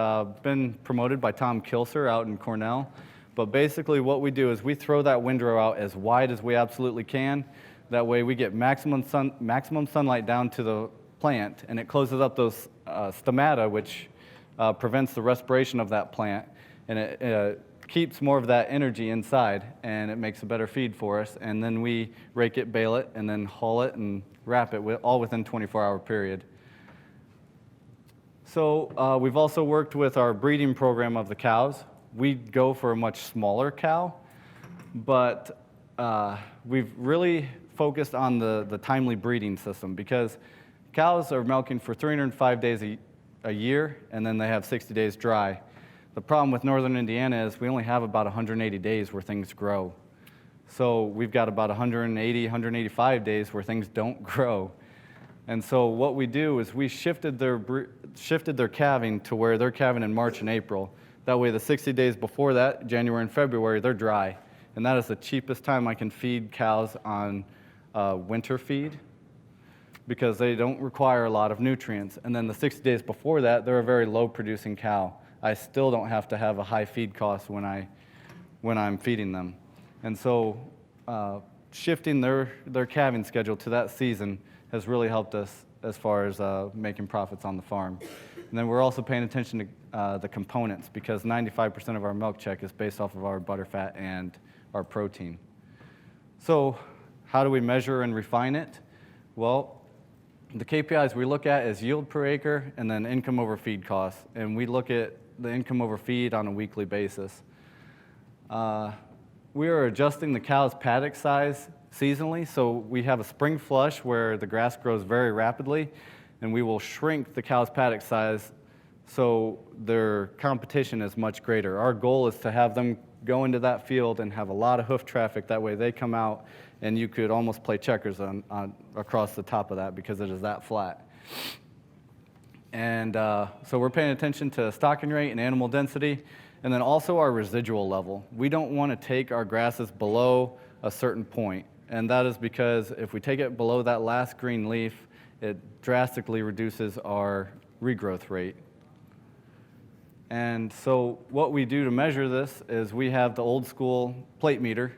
been promoted by Tom Kilser out in Cornell. But basically what we do is we throw that windrow out as wide as we absolutely can. That way we get maximum sunlight down to the plant, and it closes up those stomata, which prevents the respiration of that plant, and it keeps more of that energy inside, and it makes a better feed for us. And then we rake it, bale it, and then haul it and wrap it all within 24-hour period. So we've also worked with our breeding program of the cows. We go for a much smaller cow, but we've really focused on the timely breeding system, because cows are milking for 305 a year, and then they have 60 days dry. The problem with northern Indiana is we only have about 180 days where things grow. So we've got about 180, 185 days where things don't grow. And so what we do is we shifted their calving to where they're calving in March and April. That way the 60 days before that, January and February, they're dry. And that is the cheapest time I can feed cows on winter feed, because they don't require a lot of nutrients. And then the 60 days before that, they're a very low producing cow. I still don't have to have a high feed cost when I'm feeding them. And so shifting their calving schedule to that season has really helped us as far as making profits on the farm. And then we're also paying attention to the components, because 95% of our milk check is based off of our butterfat and our protein. So how do we measure and refine it? Well, the KPIs we look at is yield per acre and then income over feed costs. And we look at the income over feed on a weekly basis. We are adjusting the cow's paddock size seasonally. So we have a spring flush where the grass grows very rapidly, and we will shrink the cow's paddock size so their competition is much greater. Our goal is to have them go into that field and have a lot of hoof traffic. That way they come out and you could almost play checkers across the top of that, because it is that flat. And so we're paying attention to stocking rate and animal density, and then also our residual level. We don't want to take our grasses below a certain point, and that is because if we take it below that last green leaf, it drastically reduces our regrowth rate. And so what we do to measure this is we have the old school plate meter.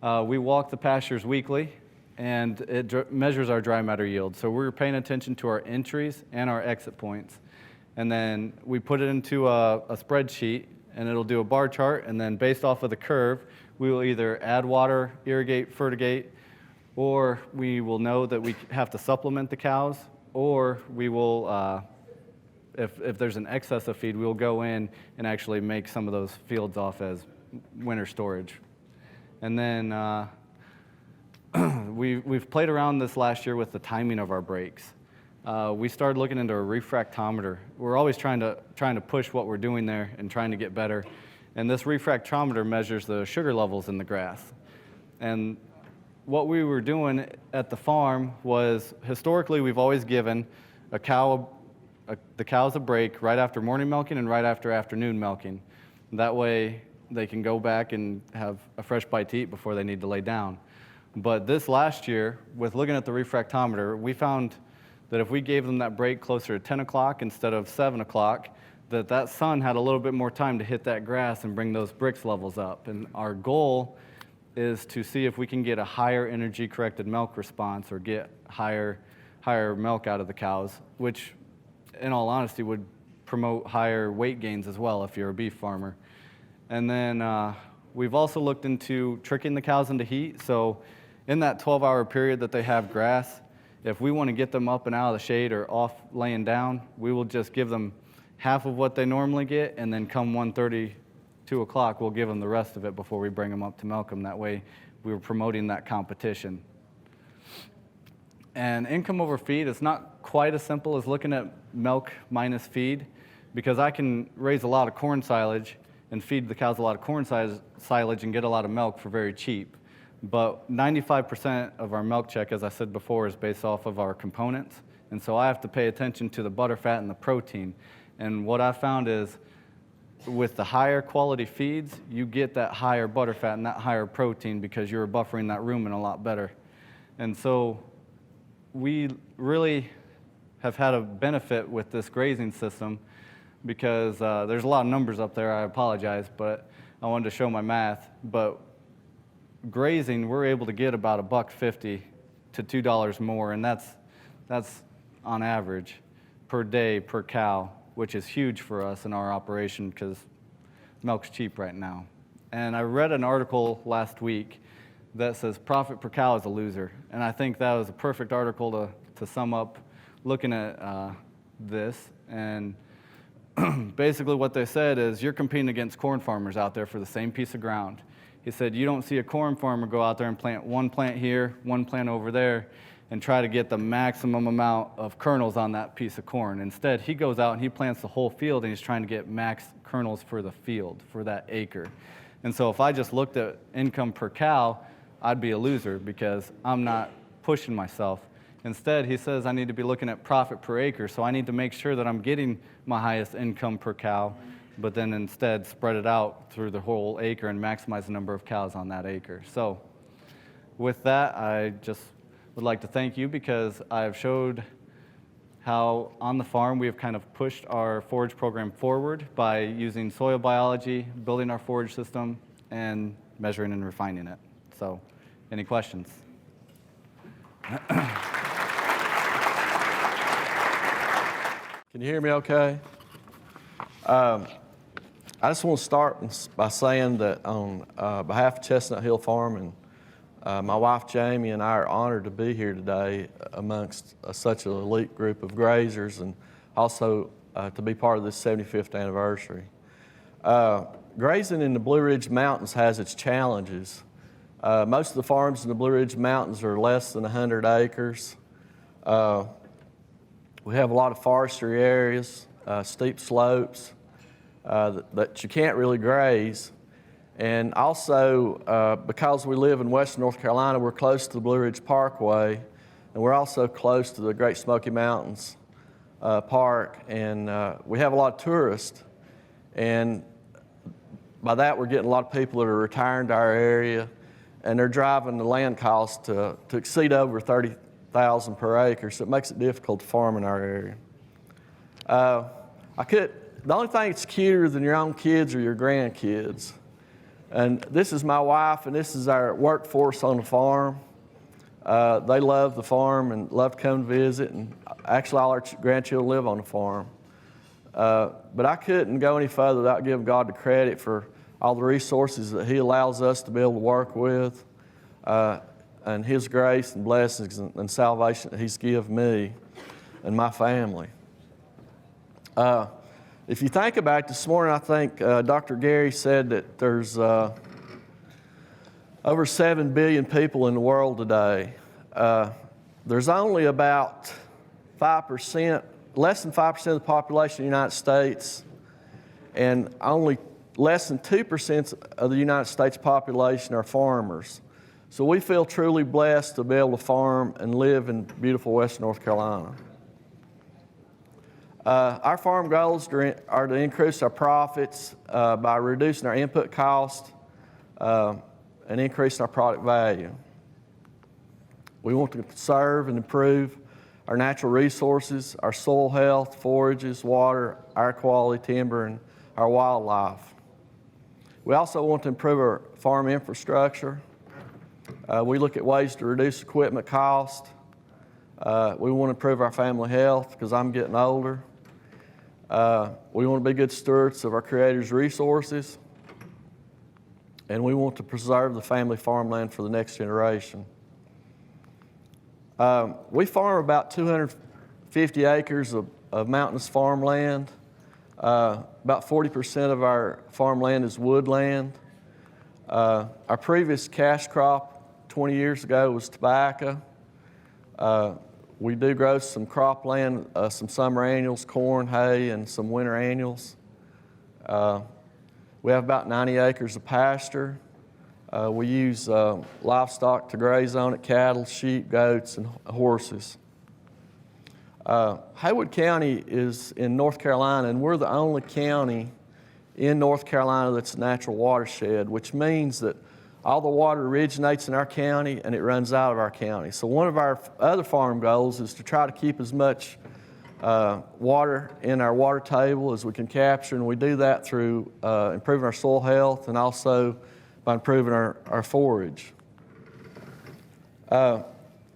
We walk the pastures weekly, and it measures our dry matter yield. So we're paying attention to our entries and our exit points. And then we put it into a spreadsheet, and it'll do a bar chart, and then based off of the curve, we will either add water, irrigate, fertigate, or we will know that we have to supplement the cows, or we will, if there's an excess of feed, we'll go in and actually make some of those fields off as winter storage. And then we've played around this last year with the timing of our breaks. We started looking into a refractometer. We're always trying to push what we're doing there and trying to get better. And this refractometer measures the sugar levels in the grass. And what we were doing at the farm was, historically, we've always given the cows a break right after morning milking and right after afternoon milking. That way they can go back and have a fresh bite to eat before they need to lay down. But this last year, with looking at the refractometer, we found that if we gave them that break closer to 10 o'clock instead of 7 o'clock, that sun had a little bit more time to hit that grass and bring those Brix levels up. And our goal is to see if we can get a higher energy corrected milk response, or get higher milk out of the cows, which in all honesty would promote higher weight gains as well if you're a beef farmer. And then we've also looked into tricking the cows into heat. So in that 12-hour period that they have grass, if we want to get them up and out of the shade or off laying down, we will just give them half of what they normally get, and then come 1:30, 2 o'clock, we'll give them the rest of it before we bring them up to milk them. That way we were promoting that competition. And income over feed is not quite as simple as looking at milk minus feed, because I can raise a lot of corn silage and feed the cows a lot of corn silage and get a lot of milk for very cheap. But 95% of our milk check, as I said before, is based off of our components. And so I have to pay attention to the butterfat and the protein. And what I found is, with the higher quality feeds, you get that higher butterfat and that higher protein because you're buffering that rumen a lot better. And so we really have had a benefit with this grazing system, because there's a lot of numbers up there, I apologize, but I wanted to show my math. But grazing, we're able to get about $1.50 to $2 more, and that's on average per day per cow, which is huge for us in our operation because milk's cheap right now. And I read an article last week that says profit per cow is a loser, and I think that was a perfect article to sum up looking at this. And basically what they said is, you're competing against corn farmers out there for the same piece of ground. He said you don't see a corn farmer go out there and plant one plant here, one plant over there, and try to get the maximum amount of kernels on that piece of corn. Instead, he goes out and he plants the whole field, and he's trying to get max kernels for the field, for that acre. And so if I just looked at income per cow, I'd be a loser because I'm not pushing myself. Instead, he says I need to be looking at profit per acre, so I need to make sure that I'm getting my highest income per cow, but then instead spread it out through the whole acre and maximize the number of cows on that acre. So with that, I just would like to thank you because I've showed how on the farm we have kind of pushed our forage program forward by using soil biology, building our forage system, and measuring and refining it. So any questions? Can you hear me okay? I just want to start by saying that on behalf of Chestnut Hill Farm and my wife Jamie and I are honored to be here today amongst such an elite group of grazers, and also to be part of this 75th anniversary. Grazing in the Blue Ridge Mountains has its challenges. Most of the farms in the Blue Ridge Mountains are less than 100 acres. We have a lot of forestry areas, steep slopes that you can't really graze. And also, because we live in western North Carolina, we're close to the Blue Ridge Parkway, and we're also close to the Great Smoky Mountains Park, and we have a lot of tourists. And by that, we're getting a lot of people that are retiring to our area, and they're driving the land cost to exceed over $30,000 per acre, so it makes it difficult to farm in our area. The only thing that's cuter than your own kids are your grandkids. And this is my wife, and this is our workforce on the farm. They love the farm and love to come visit, and actually all our grandchildren live on the farm. But I couldn't go any further without giving God the credit for all the resources that He allows us to be able to work with, and His grace and blessings and salvation that He's given me and my family. If you think about it, this morning I think Dr. Gary said that there's over 7 billion people in the world today. There's only about 5%, less than 5% of the population of the United States, and only less than 2% of the United States population are farmers. So we feel truly blessed to be able to farm and live in beautiful western North Carolina. Our farm goals are to increase our profits by reducing our input cost and increasing our product value. We want to conserve and improve our natural resources, our soil health, forages, water, air quality, timber, and our wildlife. We also want to improve our farm infrastructure. We look at ways to reduce equipment cost. We want to improve our family health because I'm getting older. We want to be good stewards of our Creator's resources. And we want to preserve the family farmland for the next generation. We farm about 250 acres of mountainous farmland. About 40% of our farmland is woodland. Our previous cash crop 20 years ago was tobacco. We do grow some cropland, some summer annuals, corn, hay, and some winter annuals. We have about 90 acres of pasture. We use livestock to graze on it, cattle, sheep, goats, and horses. Haywood County is in North Carolina, and we're the only county in North Carolina that's a natural watershed, which means that all the water originates in our county and it runs out of our county. So one of our other farm goals is to try to keep as much water in our water table as we can capture, and we do that through improving our soil health and also by improving our forage. How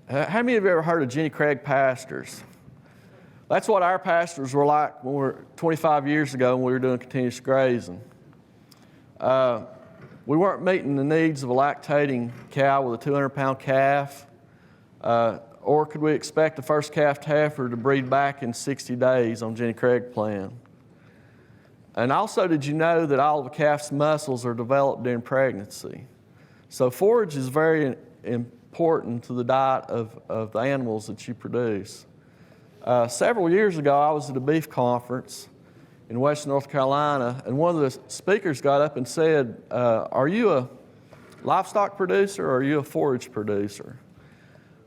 many of you ever heard of Jenny Craig pastures? That's what our pastures were like when we were 25 years ago when we were doing continuous grazing. We weren't meeting the needs of a lactating cow with a 200-pound calf, or could we expect the first calf heifer to breed back in 60 days on Jenny Craig plan? And also, did you know that all of the calf's muscles are developed during pregnancy? So forage is very important to the diet of the animals that you produce. Several years ago, I was at a beef conference in Western North Carolina, and one of the speakers got up and said, are you a livestock producer or are you a forage producer?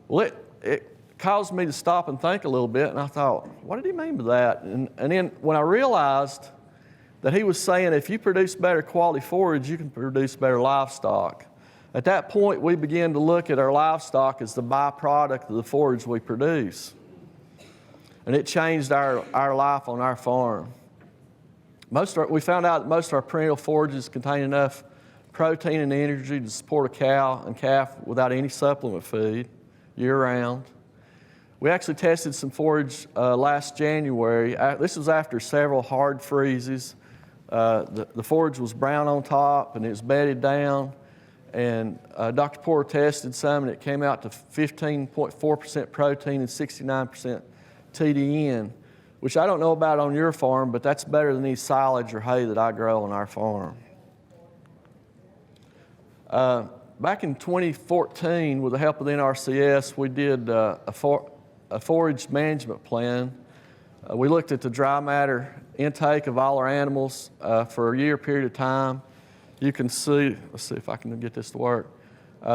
Well, it caused me to stop and think a little bit, and I thought, what did he mean by that? And then when I realized that he was saying if you produce better quality forage, you can produce better livestock. At that point, we began to look at our livestock as the byproduct of the forage we produce. And it changed our life on our farm. We found out that most of our perennial forages contain enough protein and energy to support a cow and calf without any supplement feed year-round. We actually tested some forage last January. This was after several hard freezes. The forage was brown on top and it was bedded down. And Dr. Porter tested some and it came out to 15.4% protein and 69% TDN, which I don't know about on your farm, but that's better than any silage or hay that I grow on our farm. Back in 2014, with the help of the NRCS, we did a forage management plan. We looked at the dry matter intake of all our animals for a year period of time. You can see, let's see if I can get this to work.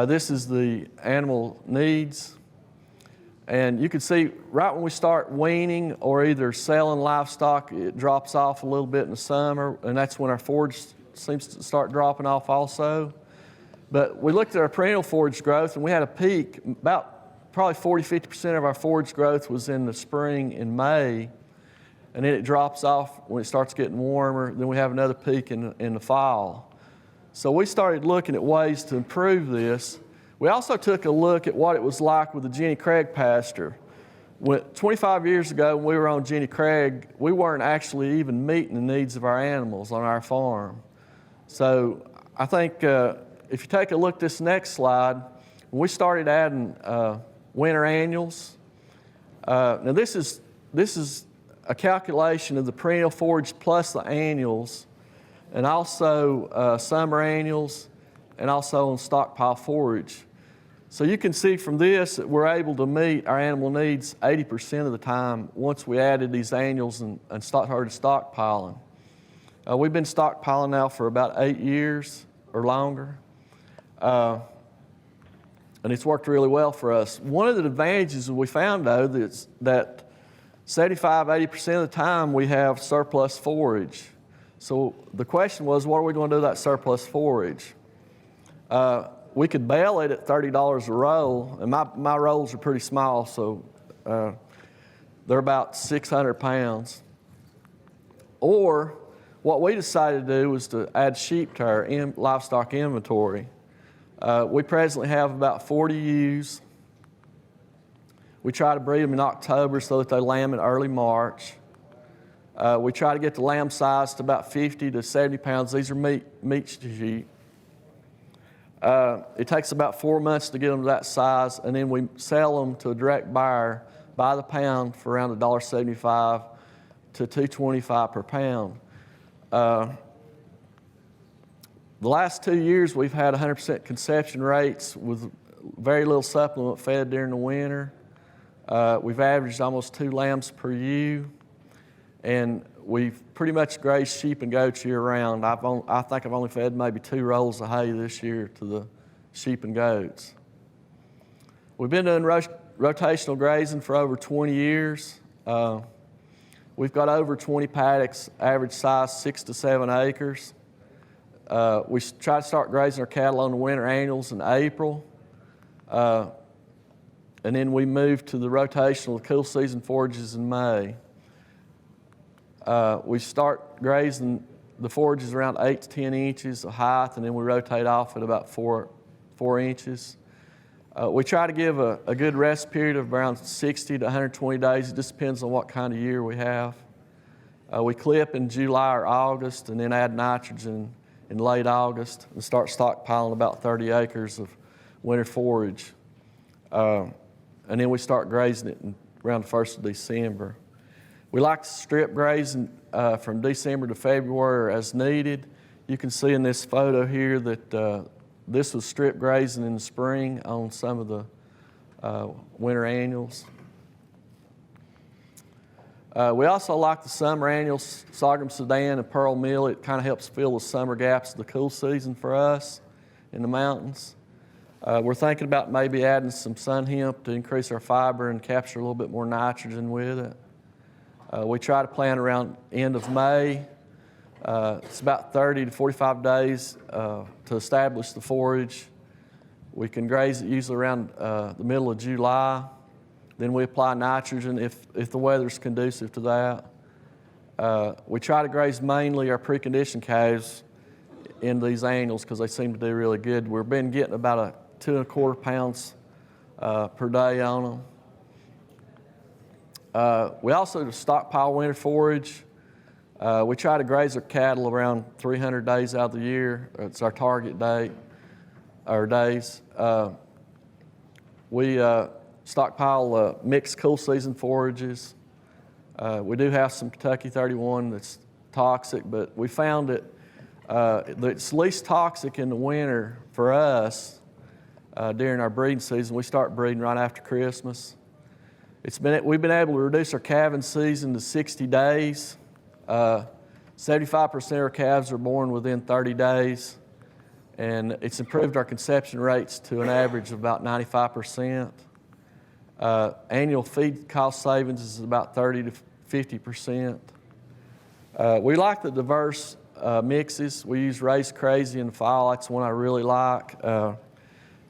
This is the animal needs. And you can see right when we start weaning or either selling livestock, it drops off a little bit in the summer, and that's when our forage seems to start dropping off also. But we looked at our perennial forage growth, and we had a peak. About probably 40–50% of our forage growth was in the spring and May, and then it drops off when it starts getting warmer. Then we have another peak in the fall. So we started looking at ways to improve this. We also took a look at what it was like with the Jenny Craig pasture. 25 years ago when we were on Jenny Craig, we weren't actually even meeting the needs of our animals on our farm. So I think if you take a look at this next slide, when we started adding winter annuals, now this is a calculation of the perennial forage plus the annuals, and also summer annuals, and also on stockpile forage. So you can see from this that we're able to meet our animal needs 80% of the time once we added these annuals and started stockpiling. We've been stockpiling now for about 8 years or longer, and it's worked really well for us. One of the advantages we found, though, is that 75–80% of the time we have surplus forage. So the question was, what are we going to do with that surplus forage? We could bale it at $30 a roll, and my rolls are pretty small, so they're about 600 pounds. Or what we decided to do was to add sheep to our livestock inventory. We presently have about 40 ewes. We try to breed them in October so that they lamb in early March. We try to get the lamb size to about 50 to 70 pounds. These are meat sheep. It takes about 4 months to get them to that size, and then we sell them to a direct buyer by the pound for around $1.75 to $2.25 per pound. The last 2 years, we've had 100% conception rates with very little supplement fed during the winter. We've averaged almost 2 lambs per ewe, and we've pretty much grazed sheep and goats year-round. I think I've only fed maybe 2 rolls of hay this year to the sheep and goats. We've been doing rotational grazing for over 20 years. We've got over 20 paddocks, average size 6 to 7 acres. We try to start grazing our cattle on the winter annuals in April. And then we move to the rotational cool season forages in May. We start grazing the forages around 8 to 10 inches of height, and then we rotate off at about 4 inches. We try to give a good rest period of around 60 to 120 days. It just depends on what kind of year we have. We clip in July or August, and then add nitrogen in late August and start stockpiling about 30 acres of winter forage. And then we start grazing it around the 1st of December. We like to strip grazing from December to February as needed. You can see in this photo here that This was strip grazing in the spring on some of the winter annuals. We also like the summer annuals, Sorghum, Sudan, and Pearl Millet. It kind of helps fill the summer gaps of the cool season for us in the mountains. We're thinking about maybe adding some sun hemp to increase our fiber and capture a little bit more nitrogen with it. We try to plant around end of May. It's about 30 to 45 days to establish the forage. We can graze it usually around the middle of July. Then we apply nitrogen if the weather's conducive to that. We try to graze mainly our preconditioned calves in these annuals because they seem to do really good. We've been getting about 2¼ pounds per day on them. We also stockpile winter forage. We try to graze our cattle around 300 days out of the year. It's our target date, or days. We stockpile mixed cool season forages. We do have some Kentucky 31 that's toxic, but we found that it's least toxic in the winter for us during our breeding season. We start breeding right after Christmas. We've been able to reduce our calving season to 60 days. 75% of our calves are born within 30 days, and it's improved our conception rates to an average of about 95%. Annual feed cost savings is about 30 to 50%. We like the diverse mixes. We use Raised Crazy in the fall. That's one I really like.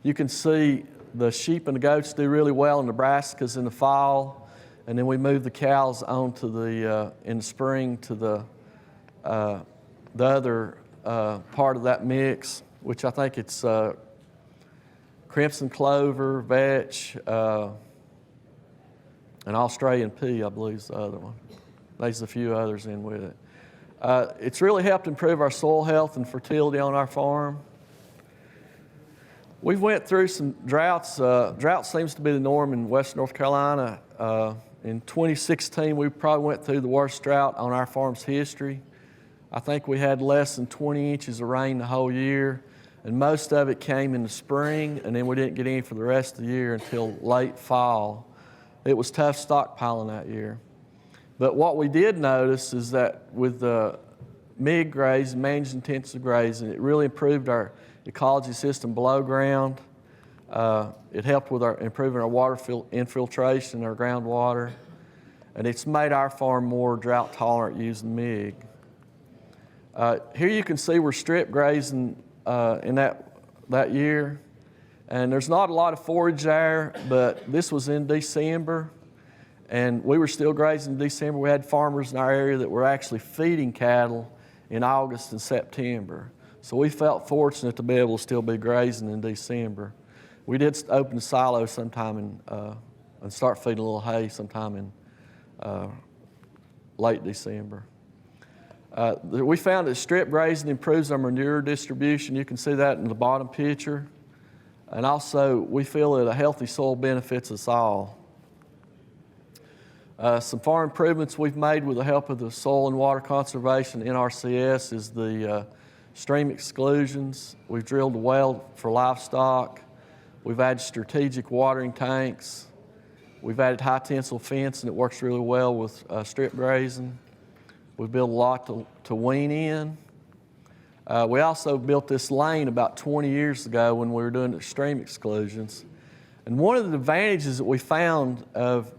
You can see the sheep and the goats do really well in Nebraska's in the fall, and then we move the cows on to in the spring to the other part of that mix, which I think it's crimson clover, vetch, and Australian pea, I believe is the other one. There's a few others in with it. It's really helped improve our soil health and fertility on our farm. We've went through some droughts. Drought seems to be the norm in western North Carolina. In 2016, we probably went through the worst drought on our farm's history. I think we had less than 20 inches of rain the whole year, and most of it came in the spring, and then we didn't get any for the rest of the year until late fall. It was tough stockpiling that year. But what we did notice is that with the MIG grazing, managed intensive grazing, it really improved our ecology system below ground. It helped with improving our water infiltration, our groundwater, and it's made our farm more drought tolerant using MIG. Here you can see we're strip grazing in that year, and there's not a lot of forage there, but this was in December, and we were still grazing in December. We had farmers in our area that were actually feeding cattle in August and September. So we felt fortunate to be able to still be grazing in December. We did open the silo sometime and start feeding a little hay sometime in late December. We found that strip grazing improves our manure distribution. You can see that in the bottom picture. And also, we feel that a healthy soil benefits us all. Some farm improvements we've made with the help of the Soil and Water Conservation NRCS is the stream exclusions. We've drilled a well for livestock. We've added strategic watering tanks. We've added high tensile fence, and it works really well with strip grazing. We've built a lot to wean in. We also built this lane about 20 years ago when we were doing the stream exclusions. And one of the advantages that we found of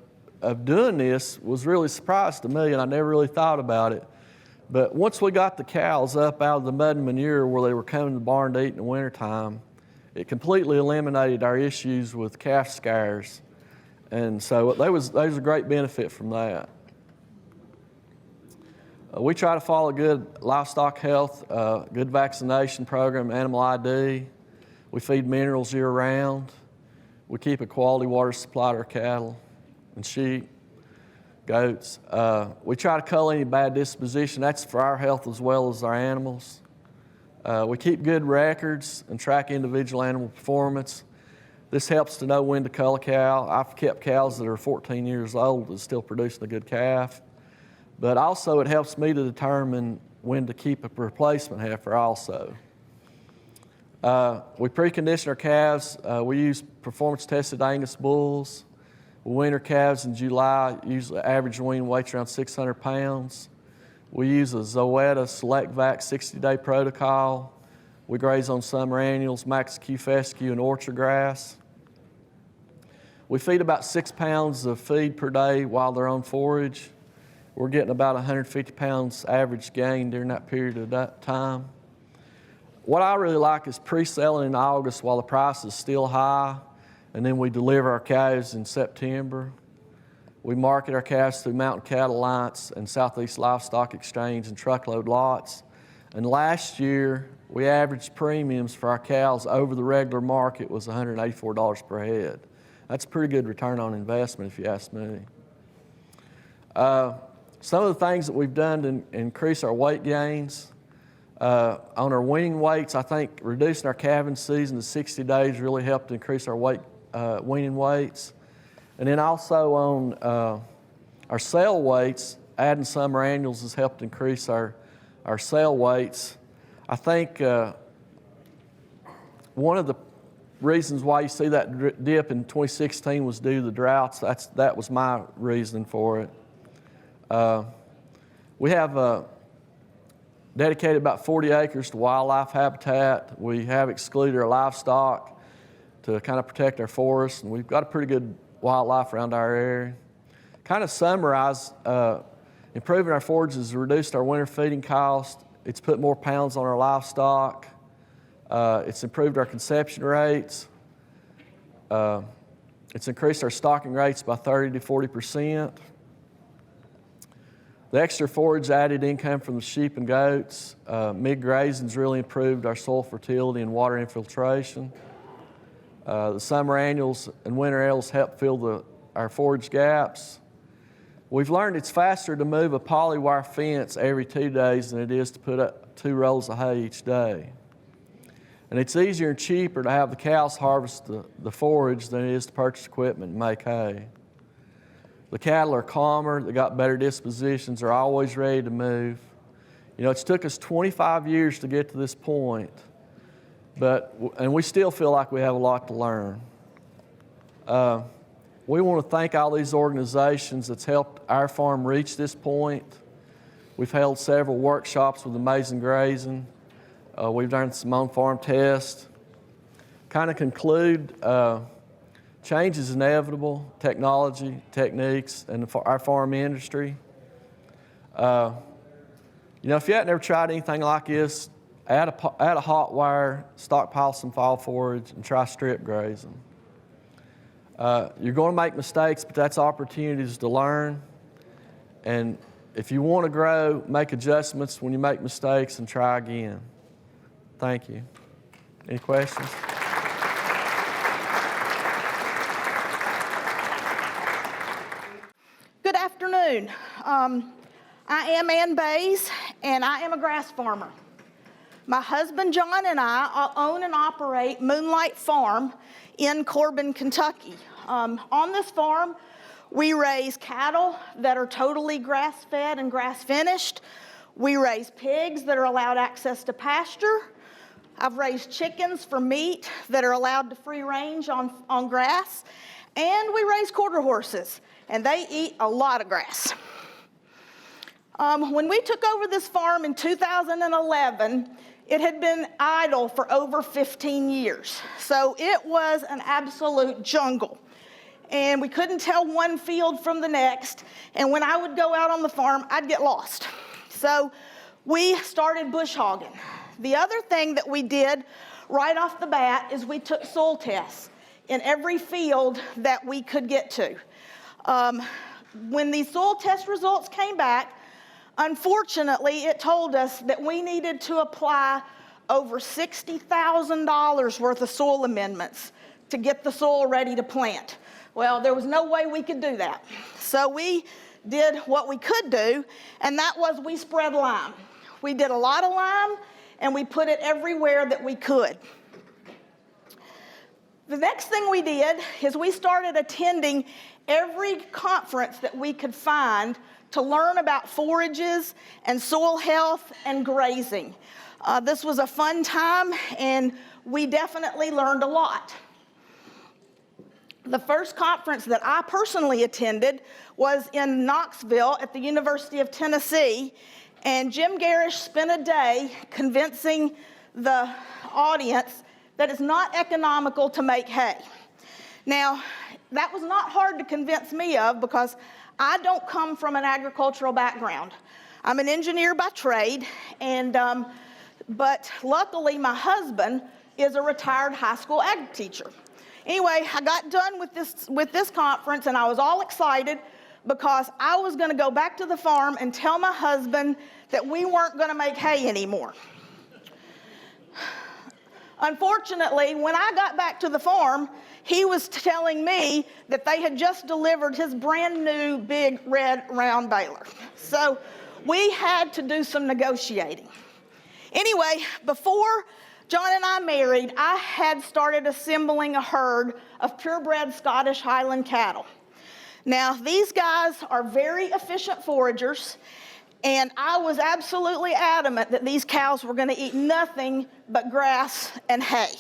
doing this was really a surprise to me, and I never really thought about it. But once we got the cows up out of the mud and manure where they were coming to the barn to eat in the wintertime, it completely eliminated our issues with calf scares. And so there was a great benefit from that. We try to follow good livestock health, good vaccination program, animal ID. We feed minerals year-round. We keep a quality water supply to our cattle and sheep, goats. We try to cull any bad disposition. That's for our health as well as our animals. We keep good records and track individual animal performance. This helps to know when to cull a cow. I've kept cows that are 14 years old that's still producing a good calf. But also it helps me to determine when to keep a replacement heifer also. We precondition our calves. We use performance-tested Angus bulls. We wean our calves in July. Usually average wean weight's around 600 pounds. We use a Zoeta Select Vac 60-day protocol. We graze on summer annuals, Max Q fescue, and orchard grass. We feed about 6 pounds of feed per day while they're on forage. We're getting about 150 pounds average gain during that period of that time. What I really like is pre-selling in August while the price is still high, and then we deliver our calves in September. We market our calves through Mountain Cattle Alliance and Southeast Livestock Exchange and truckload lots. And last year, we averaged premiums for our cows over the regular market was $184 per head. That's a pretty good return on investment if you ask me. Some of the things that we've done to increase our weight gains, on our weaning weights, I think reducing our calving season to 60 days really helped increase our weaning weights. And then also on our sale weights, adding summer annuals has helped increase our sale weights. I think one of the reasons why you see that dip in 2016 was due to the droughts. That was my reason for it. We have dedicated about 40 acres to wildlife habitat. We have excluded our livestock to kind of protect our forests, and we've got a pretty good wildlife around our area. Kind of summarize, improving our forages has reduced our winter feeding cost. It's put more pounds on our livestock. It's improved our conception rates. It's increased our stocking rates by 30 to 40%. The extra forage added income from the sheep and goats. Mid-grazing's really improved our soil fertility and water infiltration. The summer annuals and winter annuals help fill our forage gaps. We've learned it's faster to move a polywire fence every 2 days than it is to put up 2 rows of hay each day. And it's easier and cheaper to have the cows harvest the forage than it is to purchase equipment and make hay. The cattle are calmer, they got better dispositions, they're always ready to move. You know, it's took us 25 years to get to this point, and we still feel like we have a lot to learn. We want to thank all these organizations that's helped our farm reach this point. We've held several workshops with Amazing Grazing. We've done some on-farm tests. Kind of conclude, change is inevitable, technology, techniques, and our farm industry. You know, if you haven't ever tried anything like this, add a hot wire, stockpile some fall forage, and try strip grazing. You're going to make mistakes, but that's opportunities to learn. And if you want to grow, make adjustments when you make mistakes and try again. Thank you. Any questions? Good afternoon. I am Ann Bays, and I am a grass farmer. My husband John and I own and operate Moonlight Farm in Corbin, Kentucky. On this farm, we raise cattle that are totally grass-fed and grass-finished. We raise pigs that are allowed access to pasture. I've raised chickens for meat that are allowed to free range on grass. And we raise quarter horses, and they eat a lot of grass. When we took over this farm in 2011, it had been idle for over 15 years. So it was an absolute jungle. And we couldn't tell one field from the next. And when I would go out on the farm, I'd get lost. So we started bush hogging. The other thing that we did right off the bat is we took soil tests in every field that we could get to. When these soil test results came back, unfortunately, it told us that we needed to apply over $60,000 worth of soil amendments to get the soil ready to plant. Well, there was no way we could do that. So we did what we could do, and that was we spread lime. We did a lot of lime, and we put it everywhere that we could. The next thing we did is we started attending every conference that we could find to learn about forages and soil health and grazing. This was a fun time, and we definitely learned a lot. The first conference that I personally attended was in Knoxville at the University of Tennessee, and Jim Garish spent a day convincing the audience that it's not economical to make hay. Now, that was not hard to convince me of because I don't come from an agricultural background. I'm an engineer by trade, but luckily my husband is a retired high school ag teacher. Anyway, I got done with this conference, and I was all excited because I was going to go back to the farm and tell my husband that we weren't going to make hay anymore. Unfortunately, when I got back to the farm, he was telling me that they had just delivered his brand new big red round baler. So we had to do some negotiating. Anyway, before John and I married, I had started assembling a herd of purebred Scottish Highland cattle. Now, these guys are very efficient foragers, and I was absolutely adamant that these cows were going to eat nothing but grass and hay.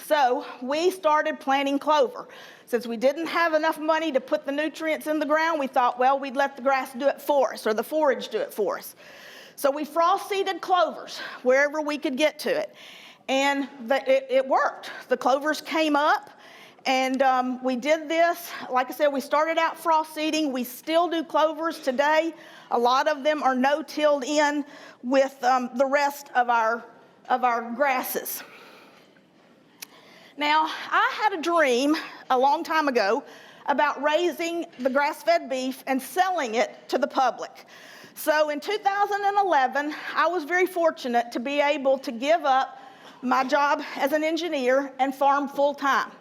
So we started planting clover. Since we didn't have enough money to put the nutrients in the ground, we thought, well, we'd let the grass do it for us, or the forage do it for us. So we frost seeded clovers wherever we could get to it. And it worked. The clovers came up, and we did this. Like I said, we started out frost seeding. We still do clovers today. A lot of them are no-tilled in with the rest of our grasses. Now, I had a dream a long time ago about raising the grass-fed beef and selling it to the public. So in 2011, I was very fortunate to be able to give up my job as an engineer and farm full-time.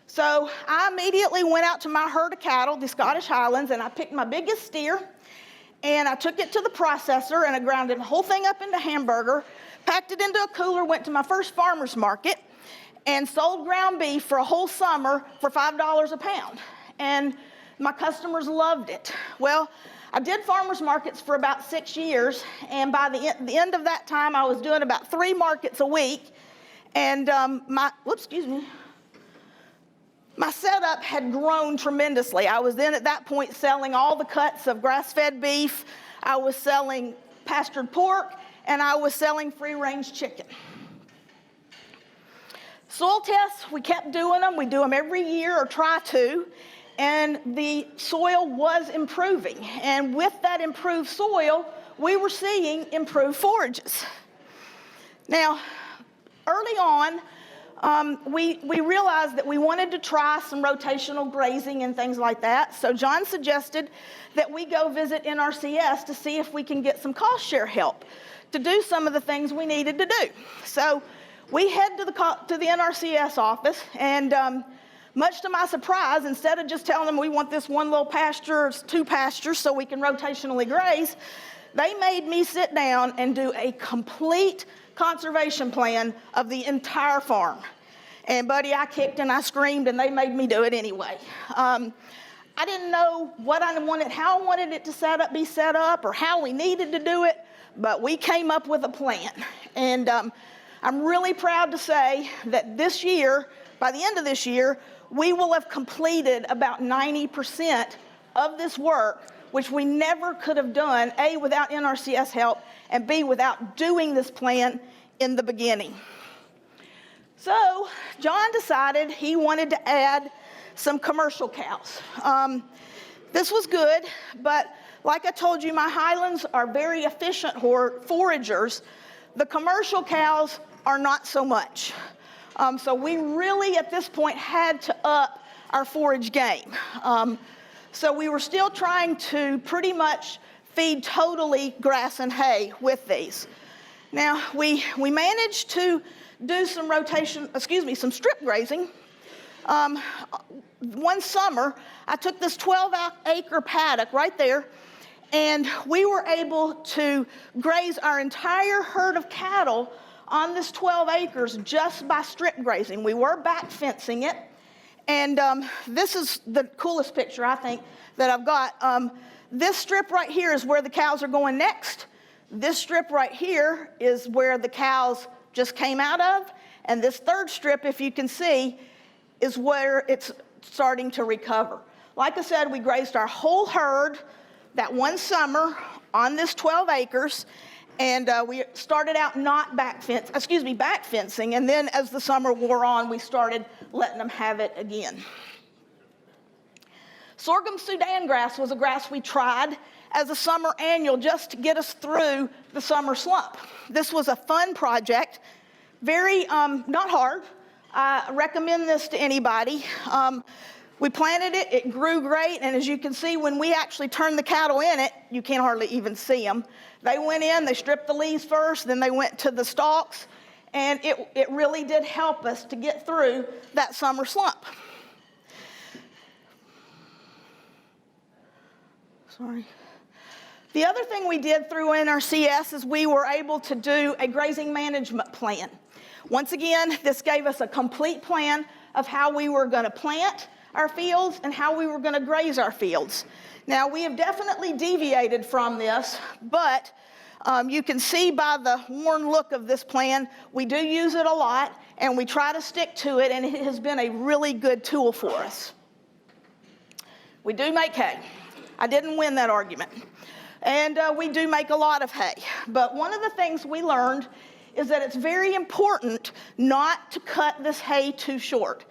So I immediately went out to my herd of cattle, the Scottish Highlands, and I picked my biggest steer, and I took it to the processor, and I ground the whole thing up into hamburger, packed it into a cooler, went to my first farmer's market, and sold ground beef for a whole summer for $5 a pound. And my customers loved it. Well, I did farmers markets for about 6 years, and by the end of that time, I was doing about 3 markets a week, and my setup had grown tremendously. I was then at that point selling all the cuts of grass-fed beef, I was selling pastured pork, and I was selling free-range chicken. Soil tests, we kept doing them. We do them every year, or try to, and the soil was improving. And with that improved soil, we were seeing improved forages. Now, early on, we realized that we wanted to try some rotational grazing and things like that. So John suggested that we go visit NRCS to see if we can get some cost share help to do some of the things we needed to do. So we head to the NRCS office, and much to my surprise, instead of just telling them we want this one little pasture or 2 pastures so we can rotationally graze, they made me sit down and do a complete conservation plan of the entire farm. And buddy, I kicked and I screamed, and they made me do it anyway. I didn't know what I wanted, how I wanted it to be set up, or how we needed to do it, but we came up with a plan. And I'm really proud to say that this year, by the end of this year, we will have completed about 90% of this work, which we never could have done, A, without NRCS help, and B, without doing this plan in the beginning. So John decided he wanted to add some commercial cows. This was good, but like I told you, my Highlands are very efficient foragers. The commercial cows are not so much. So we really, at this point, had to up our forage game. So we were still trying to pretty much feed totally grass and hay with these. Now, we managed to do some some strip grazing. One summer, I took this 12-acre paddock right there, and we were able to graze our entire herd of cattle on this 12 acres just by strip grazing. We were back fencing it, and this is the coolest picture, I think, that I've got. This strip right here is where the cows are going next. This strip right here is where the cows just came out of, And this third strip, if you can see, is where it's starting to recover. Like I said, we grazed our whole herd that one summer on this 12 acres, and we started out not back fencing, and then as the summer wore on, we started letting them have it again. Sorghum Sudan grass was a grass we tried as a summer annual just to get us through the summer slump. This was a fun project, very not hard. I recommend this to anybody. We planted it, it grew great, and as you can see, when we actually turned the cattle in it, you can't hardly even see them. They went in, they stripped the leaves first, then they went to the stalks, and it really did help us to get through that summer slump. Sorry. The other thing we did through NRCS is we were able to do a grazing management plan. Once again, this gave us a complete plan of how we were going to plant our fields and how we were going to graze our fields. Now, we have definitely deviated from this, but you can see by the worn look of this plan, we do use it a lot, and we try to stick to it, and it has been a really good tool for us. We do make hay. I didn't win that argument. And we do make a lot of hay. But one of the things we learned is that it's very important not to cut this hay too short.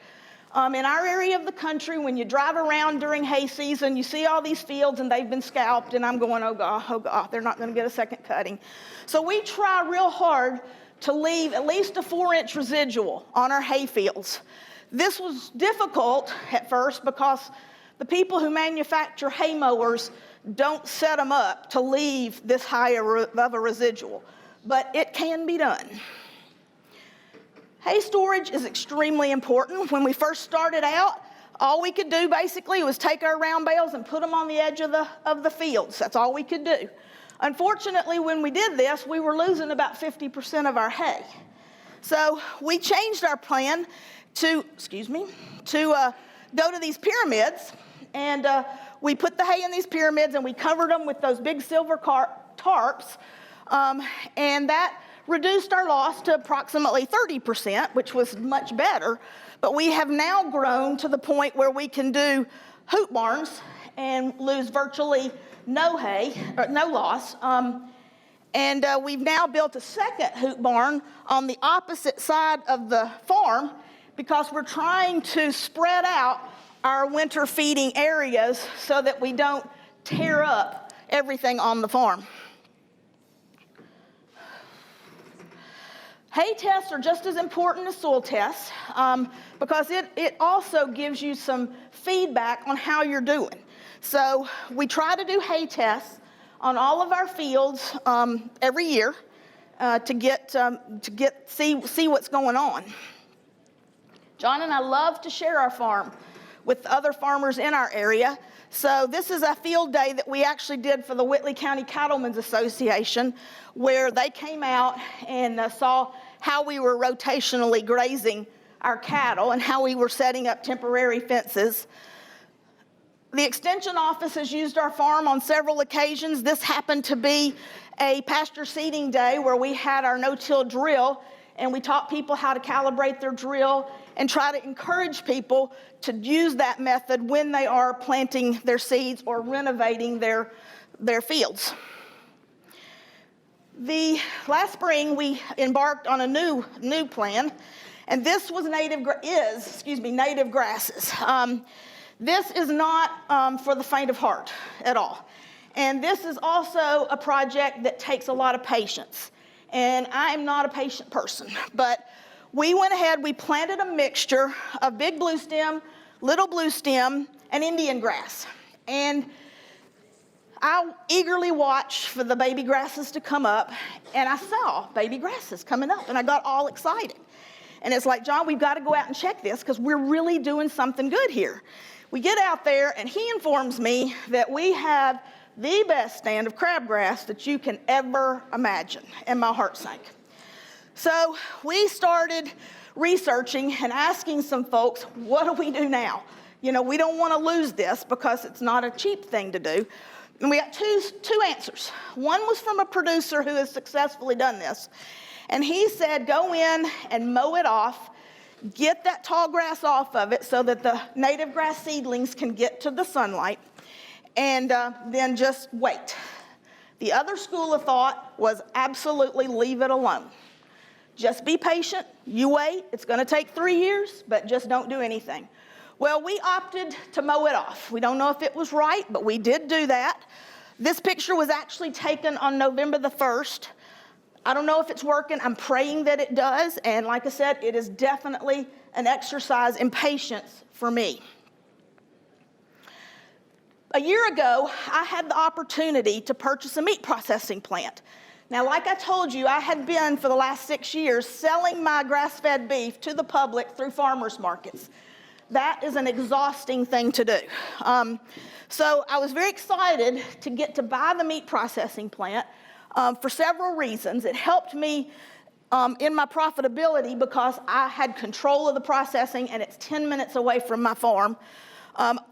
In our area of the country, when you drive around during hay season, you see all these fields and they've been scalped, and I'm going, oh God, they're not going to get a second cutting. So we try real hard to leave at least a 4-inch residual on our hay fields. This was difficult at first because the people who manufacture hay mowers don't set them up to leave this high of a residual, but it can be done. Hay storage is extremely important. When we first started out, all we could do basically was take our round bales and put them on the edge of the fields. That's all we could do. Unfortunately, when we did this, we were losing about 50% of our hay. So we changed our plan to go to these pyramids, and we put the hay in these pyramids and we covered them with those big silver tarps, and that reduced our loss to approximately 30%, which was much better. But we have now grown to the point where we can do hoop barns and lose virtually no hay, or no loss. And we've now built a second hoop barn on the opposite side of the farm because we're trying to spread out our winter feeding areas so that we don't tear up everything on the farm. Hay tests are just as important as soil tests because it also gives you some feedback on how you're doing. So we try to do hay tests on all of our fields every year to see what's going on. John and I love to share our farm with other farmers in our area. So this is a field day that we actually did for the Whitley County Cattlemen's Association, where they came out and saw how we were rotationally grazing our cattle and how we were setting up temporary fences. The Extension Office has used our farm on several occasions. This happened to be a pasture seeding day where we had our no-till drill, and we taught people how to calibrate their drill and try to encourage people to use that method when they are planting their seeds or renovating their fields. The last spring, we embarked on a new plan, and this was native grasses. This is not for the faint of heart at all. And this is also a project that takes a lot of patience. And I am not a patient person, but we went ahead, we planted a mixture of big blue stem, little blue stem, and Indian grass. And I eagerly watched for the baby grasses to come up, and I saw baby grasses coming up, and I got all excited. And it's like, John, we've got to go out and check this because we're really doing something good here. We get out there, and he informs me that we have the best stand of crabgrass that you can ever imagine, and my heart sank. So we started researching and asking some folks, what do we do now? You know, we don't want to lose this because it's not a cheap thing to do. And we got two answers. One was from a producer who has successfully done this. And he said, go in and mow it off, get that tall grass off of it so that the native grass seedlings can get to the sunlight, and then just wait. The other school of thought was absolutely leave it alone. Just be patient, you wait, it's gonna take 3 years, but just don't do anything. Well, we opted to mow it off. We don't know if it was right, but we did do that. This picture was actually taken on November the 1st. I don't know if it's working. I'm praying that it does. And like I said, it is definitely an exercise in patience for me. A year ago, I had the opportunity to purchase a meat processing plant. Now, like I told you, I had been for the last 6 years selling my grass-fed beef to the public through farmers markets. That is an exhausting thing to do. So I was very excited to get to buy the meat processing plant for several reasons. It helped me in my profitability because I had control of the processing and it's 10 minutes away from my farm.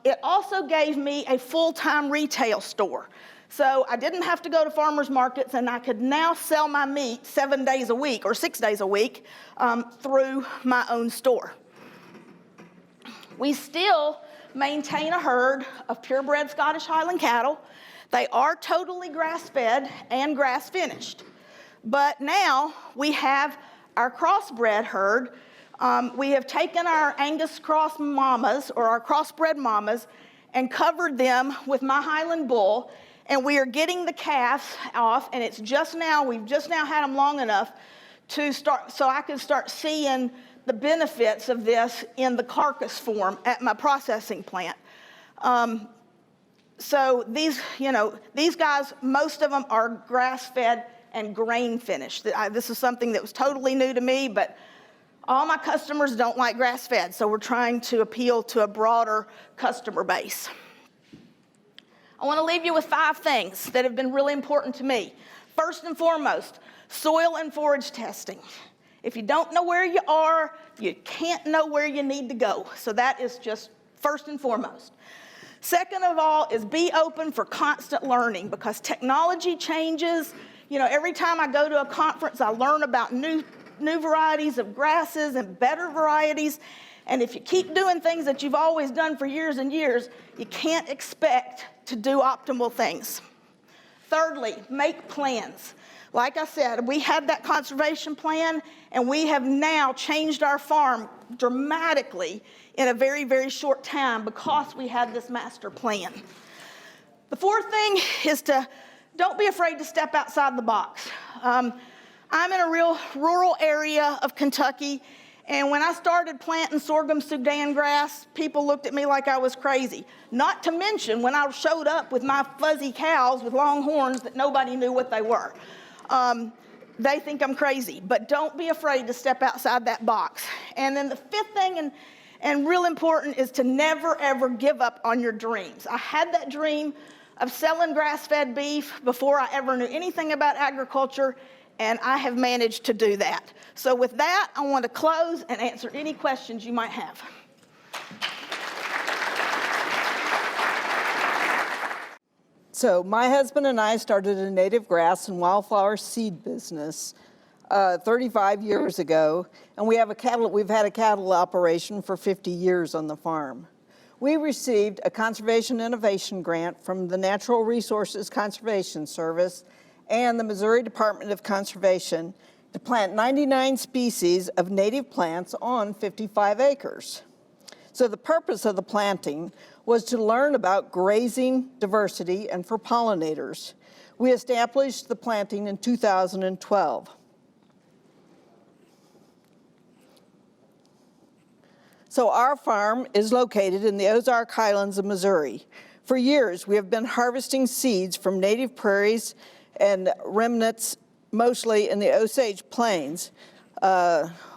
It also gave me a full-time retail store. So I didn't have to go to farmers markets, and I could now sell my meat 7 days a week or 6 days a week through my own store. We still maintain a herd of purebred Scottish Highland cattle. They are totally grass-fed and grass-finished. But now we have our crossbred herd. We have taken our Angus cross mamas, or our crossbred mamas, and covered them with my Highland bull, and we are getting the calves off, and we've just now had them long enough to start, so I can start seeing the benefits of this in the carcass form at my processing plant. So these guys, most of them are grass-fed and grain-finished. This is something that was totally new to me, but all my customers don't like grass-fed, so we're trying to appeal to a broader customer base. I want to leave you with 5 things that have been really important to me. First and foremost, soil and forage testing. If you don't know where you are, you can't know where you need to go. So that is just first and foremost. Second of all is be open for constant learning, because technology changes. You know, every time I go to a conference, I learn about new varieties of grasses and better varieties. And if you keep doing things that you've always done for years and years, you can't expect to do optimal things. Thirdly, make plans. Like I said, we had that conservation plan, and we have now changed our farm dramatically in a very, very short time because we had this master plan. The fourth thing is don't be afraid to step outside the box. I'm in a real rural area of Kentucky, and when I started planting sorghum Sudan grass, people looked at me like I was crazy. Not to mention when I showed up with my fuzzy cows with long horns that nobody knew what they were. They think I'm crazy, but don't be afraid to step outside that box. And then the fifth thing, and real important, is to never, ever give up on your dreams. I had that dream of selling grass-fed beef before I ever knew anything about agriculture, and I have managed to do that. So with that, I want to close and answer any questions you might have. So my husband and I started a native grass and wildflower seed business 35 years ago, and we've had a cattle operation for 50 years on the farm. We received a Conservation Innovation Grant from the Natural Resources Conservation Service and the Missouri Department of Conservation to plant 99 species of native plants on 55 acres. So the purpose of the planting was to learn about grazing diversity and for pollinators. We established the planting in 2012. So our farm is located in the Ozark Highlands of Missouri. For years, we have been harvesting seeds from native prairies and remnants, mostly in the Osage Plains.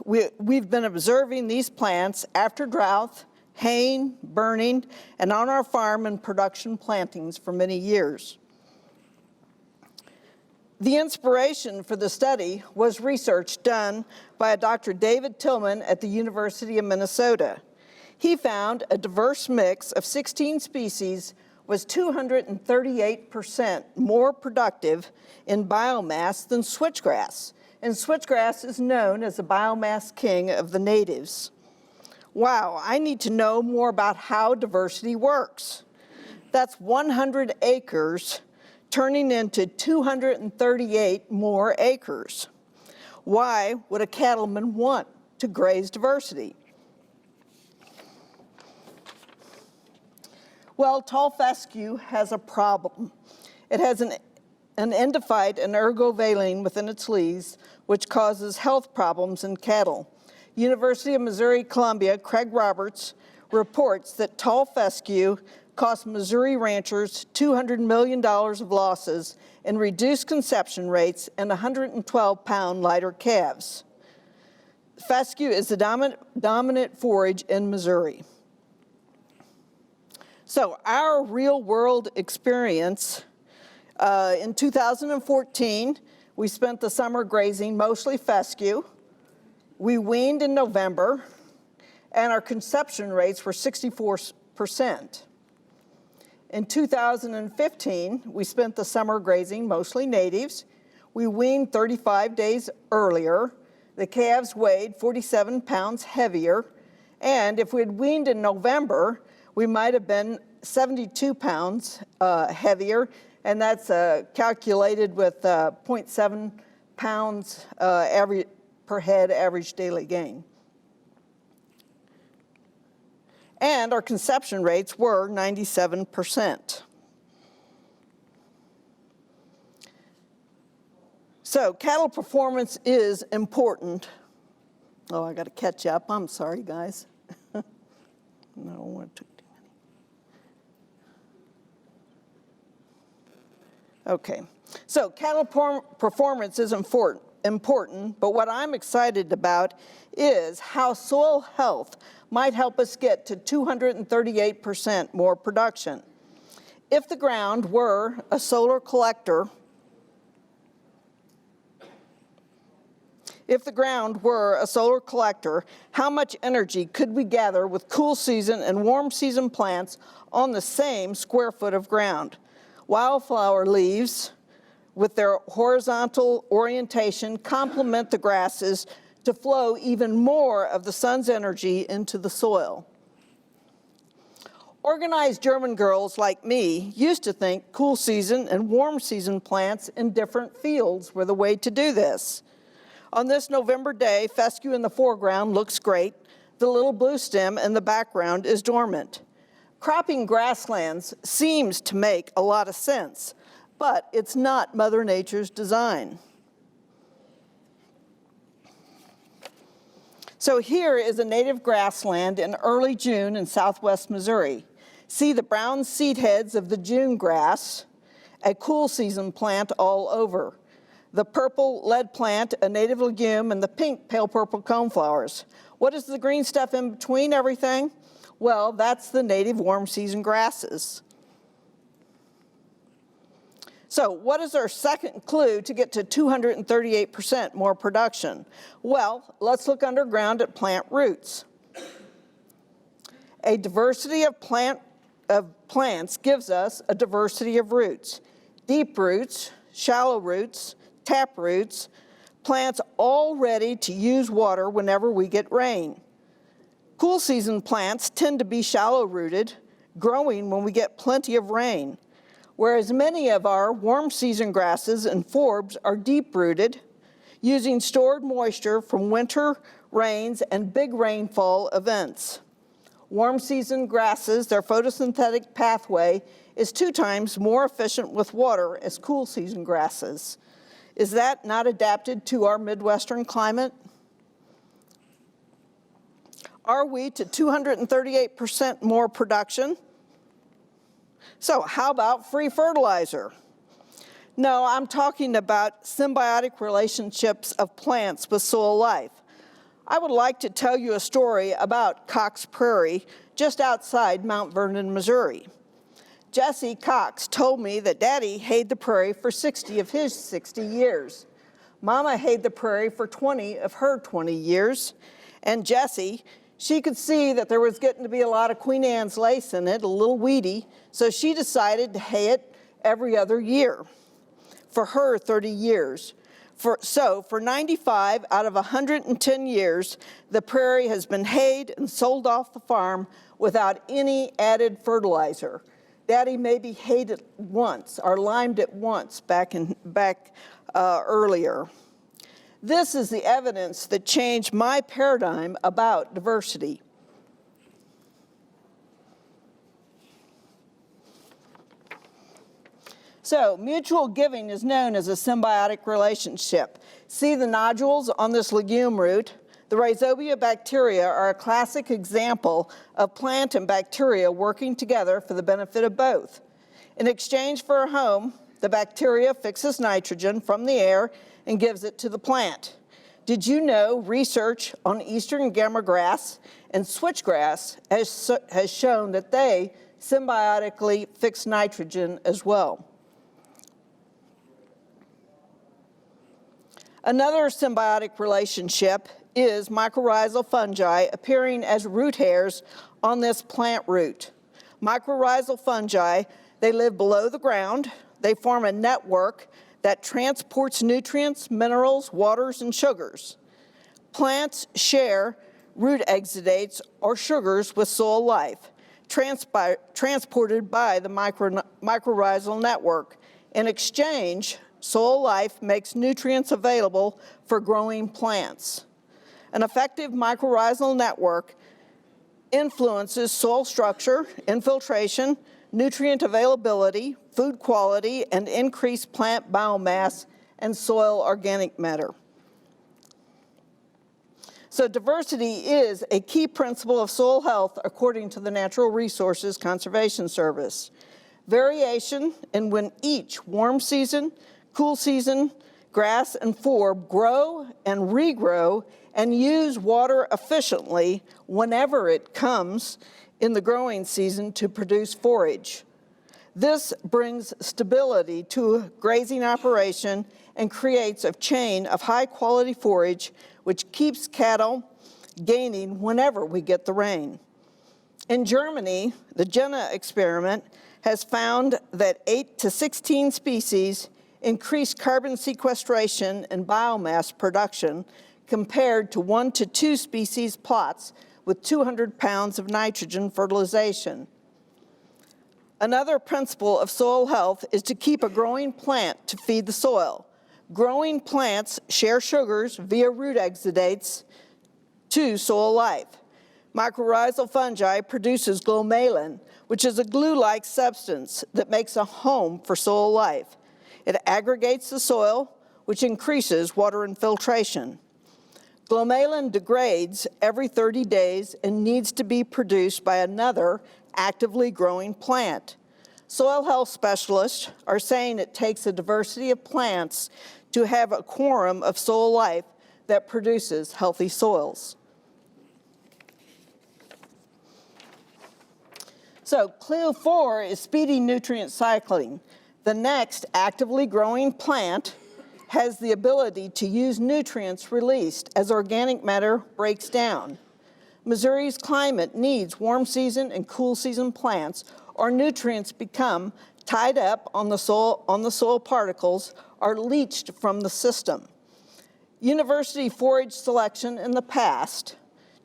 We've been observing these plants after drought, haying, burning, and on our farm and production plantings for many years. The inspiration for the study was research done by a Dr. David Tillman at the University of Minnesota. He found a diverse mix of 16 species was 238% more productive in biomass than switchgrass, and switchgrass is known as the biomass king of the natives. Wow, I need to know more about how diversity works. That's 100 acres turning into 238 more acres. Why would a cattleman want to graze diversity? Well, tall fescue has a problem. It has an endophyte and ergovaline within its leaves, which causes health problems in cattle. University of Missouri-Columbia, Craig Roberts, reports that tall fescue cost Missouri ranchers $200 million of losses in reduced conception rates and 112-pound lighter calves. Fescue is the dominant forage in Missouri. So our real-world experience, in 2014, we spent the summer grazing mostly fescue. We weaned in November, and our conception rates were 64%. In 2015, we spent the summer grazing mostly natives. We weaned 35 days earlier. The calves weighed 47 pounds heavier, and if we had weaned in November, we might have been 72 pounds heavier, and that's calculated with 0.7 pounds per head average daily gain. And our conception rates were 97%. So cattle performance is important. Oh, I got to catch up. I'm sorry, guys. No, I don't want to take too many. Okay, so cattle performance is important, but what I'm excited about is how soil health might help us get to 238% more production. If the ground were a solar collector, how much energy could we gather with cool season and warm season plants on the same square foot of ground? Wildflower leaves, with their horizontal orientation, complement the grasses to flow even more of the sun's energy into the soil. Organized German girls like me used to think cool season and warm season plants in different fields were the way to do this. On this November day, fescue in the foreground looks great. The little blue stem in the background is dormant. Cropping grasslands seems to make a lot of sense, but it's not Mother Nature's design. So here is a native grassland in early June in southwest Missouri. See the brown seed heads of the June grass, a cool season plant all over. The purple lead plant, a native legume, and the pink pale purple coneflowers. What is the green stuff in between everything? Well, that's the native warm season grasses. So what is our second clue to get to 238% more production? Well, let's look underground at plant roots. A diversity of plants gives us a diversity of roots. Deep roots, shallow roots, tap roots, plants all ready to use water whenever we get rain. Cool season plants tend to be shallow rooted, growing when we get plenty of rain, whereas many of our warm season grasses and forbs are deep rooted, using stored moisture from winter rains and big rainfall events. Warm season grasses, their photosynthetic pathway is 2 times more efficient with water as cool season grasses. Is that not adapted to our Midwestern climate? Are we to 238% more production? So how about free fertilizer? No, I'm talking about symbiotic relationships of plants with soil life. I would like to tell you a story about Cox Prairie, just outside Mount Vernon, Missouri. Jesse Cox told me that Daddy hayed the prairie for 60 of his 60 years. Mama hayed the prairie for 20 of her 20 years. And Jessie, she could see that there was getting to be a lot of Queen Anne's lace in it, a little weedy, so she decided to hay it every other year for her 30 years. For 95 out of 110 years, the prairie has been hayed and sold off the farm without any added fertilizer. Daddy maybe hayed it once or limed it once back earlier. This is the evidence that changed my paradigm about diversity. So, mutual giving is known as a symbiotic relationship. See the nodules on this legume root? The rhizobia bacteria are a classic example of plant and bacteria working together for the benefit of both. In exchange for a home, the bacteria fixes nitrogen from the air and gives it to the plant. Did you know research on eastern gamagrass and switchgrass has shown that they symbiotically fix nitrogen as well? Another symbiotic relationship is mycorrhizal fungi appearing as root hairs on this plant root. Mycorrhizal fungi, they live below the ground. They form a network that transports nutrients, minerals, waters, and sugars. Plants share root exudates or sugars with soil life, transported by the mycorrhizal network. In exchange, soil life makes nutrients available for growing plants. An effective mycorrhizal network influences soil structure, infiltration, nutrient availability, food quality, and increased plant biomass and soil organic matter. So diversity is a key principle of soil health according to the Natural Resources Conservation Service. Variation in when each warm season, cool season, grass and forb grow and regrow and use water efficiently whenever it comes in the growing season to produce forage. This brings stability to a grazing operation and creates a chain of high-quality forage which keeps cattle gaining whenever we get the rain. In Germany, the Jena experiment has found that 8 to 16 species increase carbon sequestration and biomass production compared to 1 to 2 species plots with 200 pounds of nitrogen fertilization. Another principle of soil health is to keep a growing plant to feed the soil. Growing plants share sugars via root exudates to soil life. Mycorrhizal fungi produces glomalin, which is a glue-like substance that makes a home for soil life. It aggregates the soil, which increases water infiltration. Glomalin degrades every 30 days and needs to be produced by another actively growing plant. Soil health specialists are saying it takes a diversity of plants to have a quorum of soil life that produces healthy soils. So clue 4 is speedy nutrient cycling. The next actively growing plant has the ability to use nutrients released as organic matter breaks down. Missouri's climate needs warm season and cool season plants, or nutrients become tied up on the soil particles or leached from the system. University forage selection in the past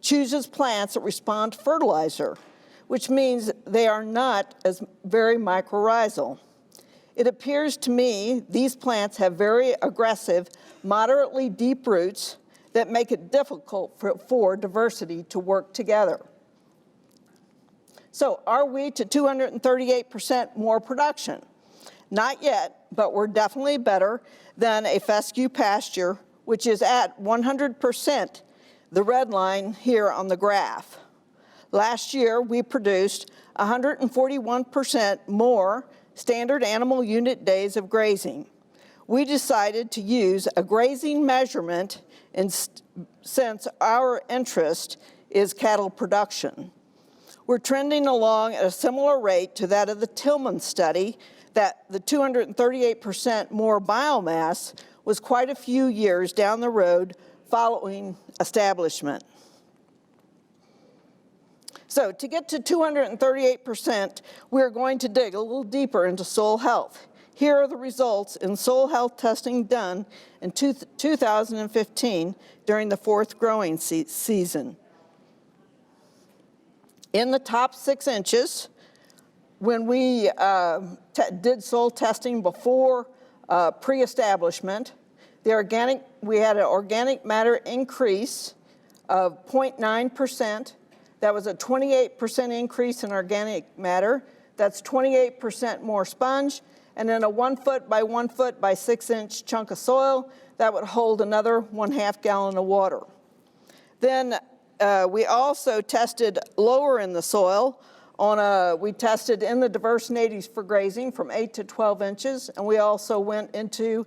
chooses plants that respond to fertilizer, which means they are not as very mycorrhizal. It appears to me these plants have very aggressive, moderately deep roots that make it difficult for diversity to work together. So are we to 238% more production? Not yet, but we're definitely better than a fescue pasture, which is at 100%, the red line here on the graph. Last year, we produced 141% more standard animal unit days of grazing. We decided to use a grazing measurement since our interest is cattle production. We're trending along at a similar rate to that of the Tillman study, that the 238% more biomass was quite a few years down the road following establishment. So to get to 238%, we're going to dig a little deeper into soil health. Here are the results in soil health testing done in 2015 during the fourth growing season. In the top 6 inches, when we did soil testing before pre-establishment, we had an organic matter increase of 0.9%. That was a 28% increase in organic matter. That's 28% more sponge. And then a 1 foot by 1 foot by 6 inch chunk of soil that would hold another 1/2 gallon of water. Then we also tested lower in the soil. We tested in the diverse natives for grazing from 8 to 12 inches, and we also went into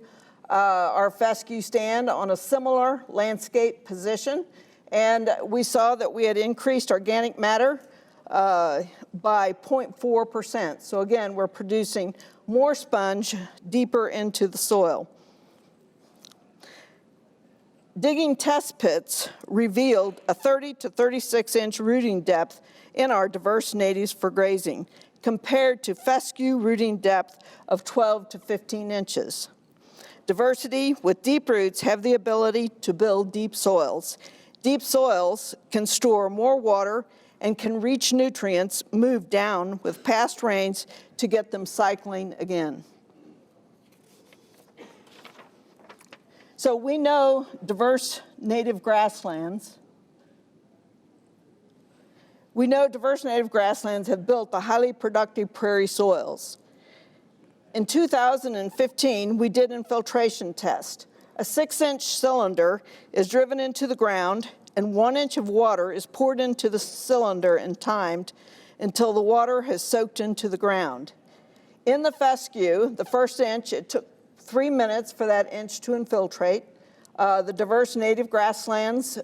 our fescue stand on a similar landscape position, and we saw that we had increased organic matter by 0.4%. So again, we're producing more sponge deeper into the soil. Digging test pits revealed a 30 to 36 inch rooting depth in our diverse natives for grazing, compared to fescue rooting depth of 12 to 15 inches. Diversity with deep roots have the ability to build deep soils. Deep soils can store more water and can reach nutrients moved down with past rains to get them cycling again. So we know diverse native grasslands. We know diverse native grasslands have built the highly productive prairie soils. In 2015, we did infiltration test. A 6-inch cylinder is driven into the ground, and 1 inch of water is poured into the cylinder and timed until the water has soaked into the ground. In the fescue, the first inch, it took 3 minutes for that inch to infiltrate. The diverse native grasslands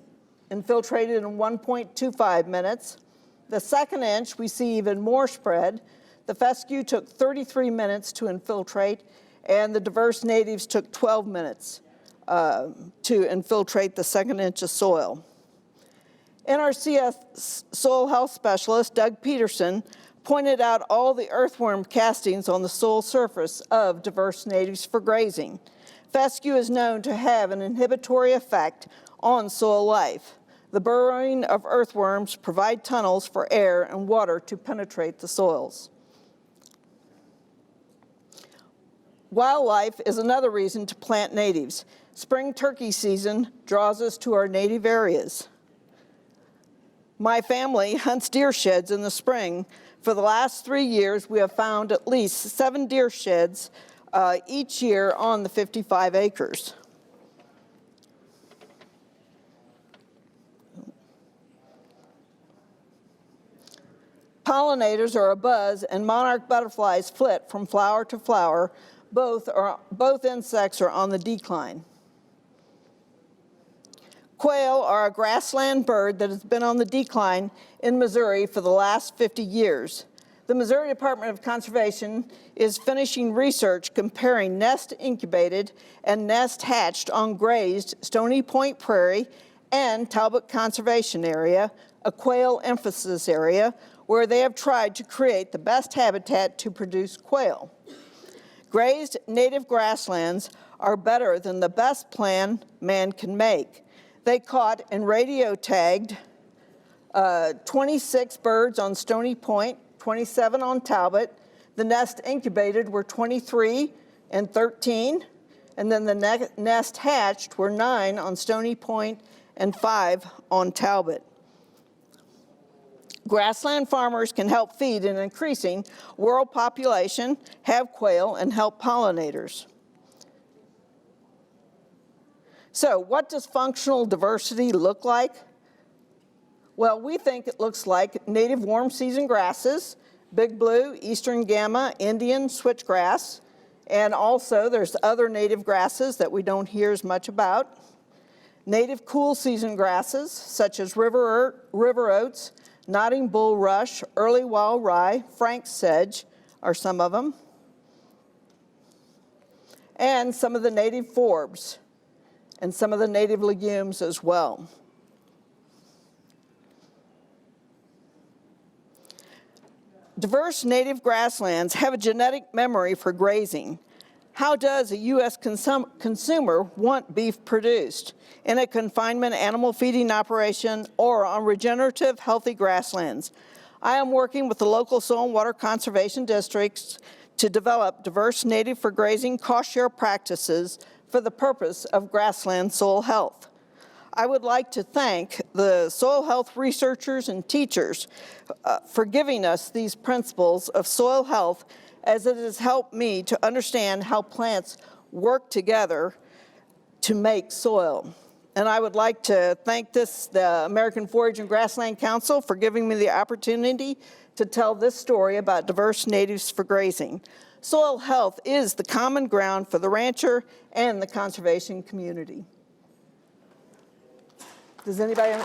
infiltrated in 1.25 minutes. The second inch, we see even more spread. The fescue took 33 minutes to infiltrate, and the diverse natives took 12 minutes to infiltrate the second inch of soil. NRCS soil health specialist Doug Peterson pointed out all the earthworm castings on the soil surface of diverse natives for grazing. Fescue is known to have an inhibitory effect on soil life. The burrowing of earthworms provide tunnels for air and water to penetrate the soils. Wildlife is another reason to plant natives. Spring turkey season draws us to our native areas. My family hunts deer sheds in the spring. For the last 3 years, we have found at least 7 deer sheds each year on the 55 acres. Pollinators are abuzz, and monarch butterflies flit from flower to flower. Both insects are on the decline. Quail are a grassland bird that has been on the decline in Missouri for the last 50 years. The Missouri Department of Conservation is finishing research comparing nest incubated and nest hatched on grazed Stony Point Prairie and Talbot Conservation Area, a quail emphasis area, where they have tried to create the best habitat to produce quail. Grazed native grasslands are better than the best plan man can make. They caught and radio tagged 26 birds on Stony Point, 27 on Talbot. The nest incubated were 23 and 13, and then the nest hatched were 9 on Stony Point and 5 on Talbot. Grassland farmers can help feed an increasing world population, have quail, and help pollinators. So what does functional diversity look like? Well, we think it looks like native warm season grasses, big blue, eastern gamma, Indian, switchgrass, and also there's other native grasses that we don't hear as much about. Native cool season grasses such as river oats, nodding bulrush, early wild rye, Frank's sedge are some of them. And some of the native forbs and some of the native legumes as well. Diverse native grasslands have a genetic memory for grazing. How does a U.S. consumer want beef produced? In a confinement animal feeding operation or on regenerative, healthy grasslands? I am working with the local soil and water conservation districts to develop diverse native for grazing cost share practices for the purpose of grassland soil health. I would like to thank the soil health researchers and teachers for giving us these principles of soil health, as it has helped me to understand how plants work together to make soil. And I would like to thank the American Forage and Grassland Council for giving me the opportunity to tell this story about diverse natives for grazing. Soil health is the common ground for the rancher and the conservation community. Does anybody?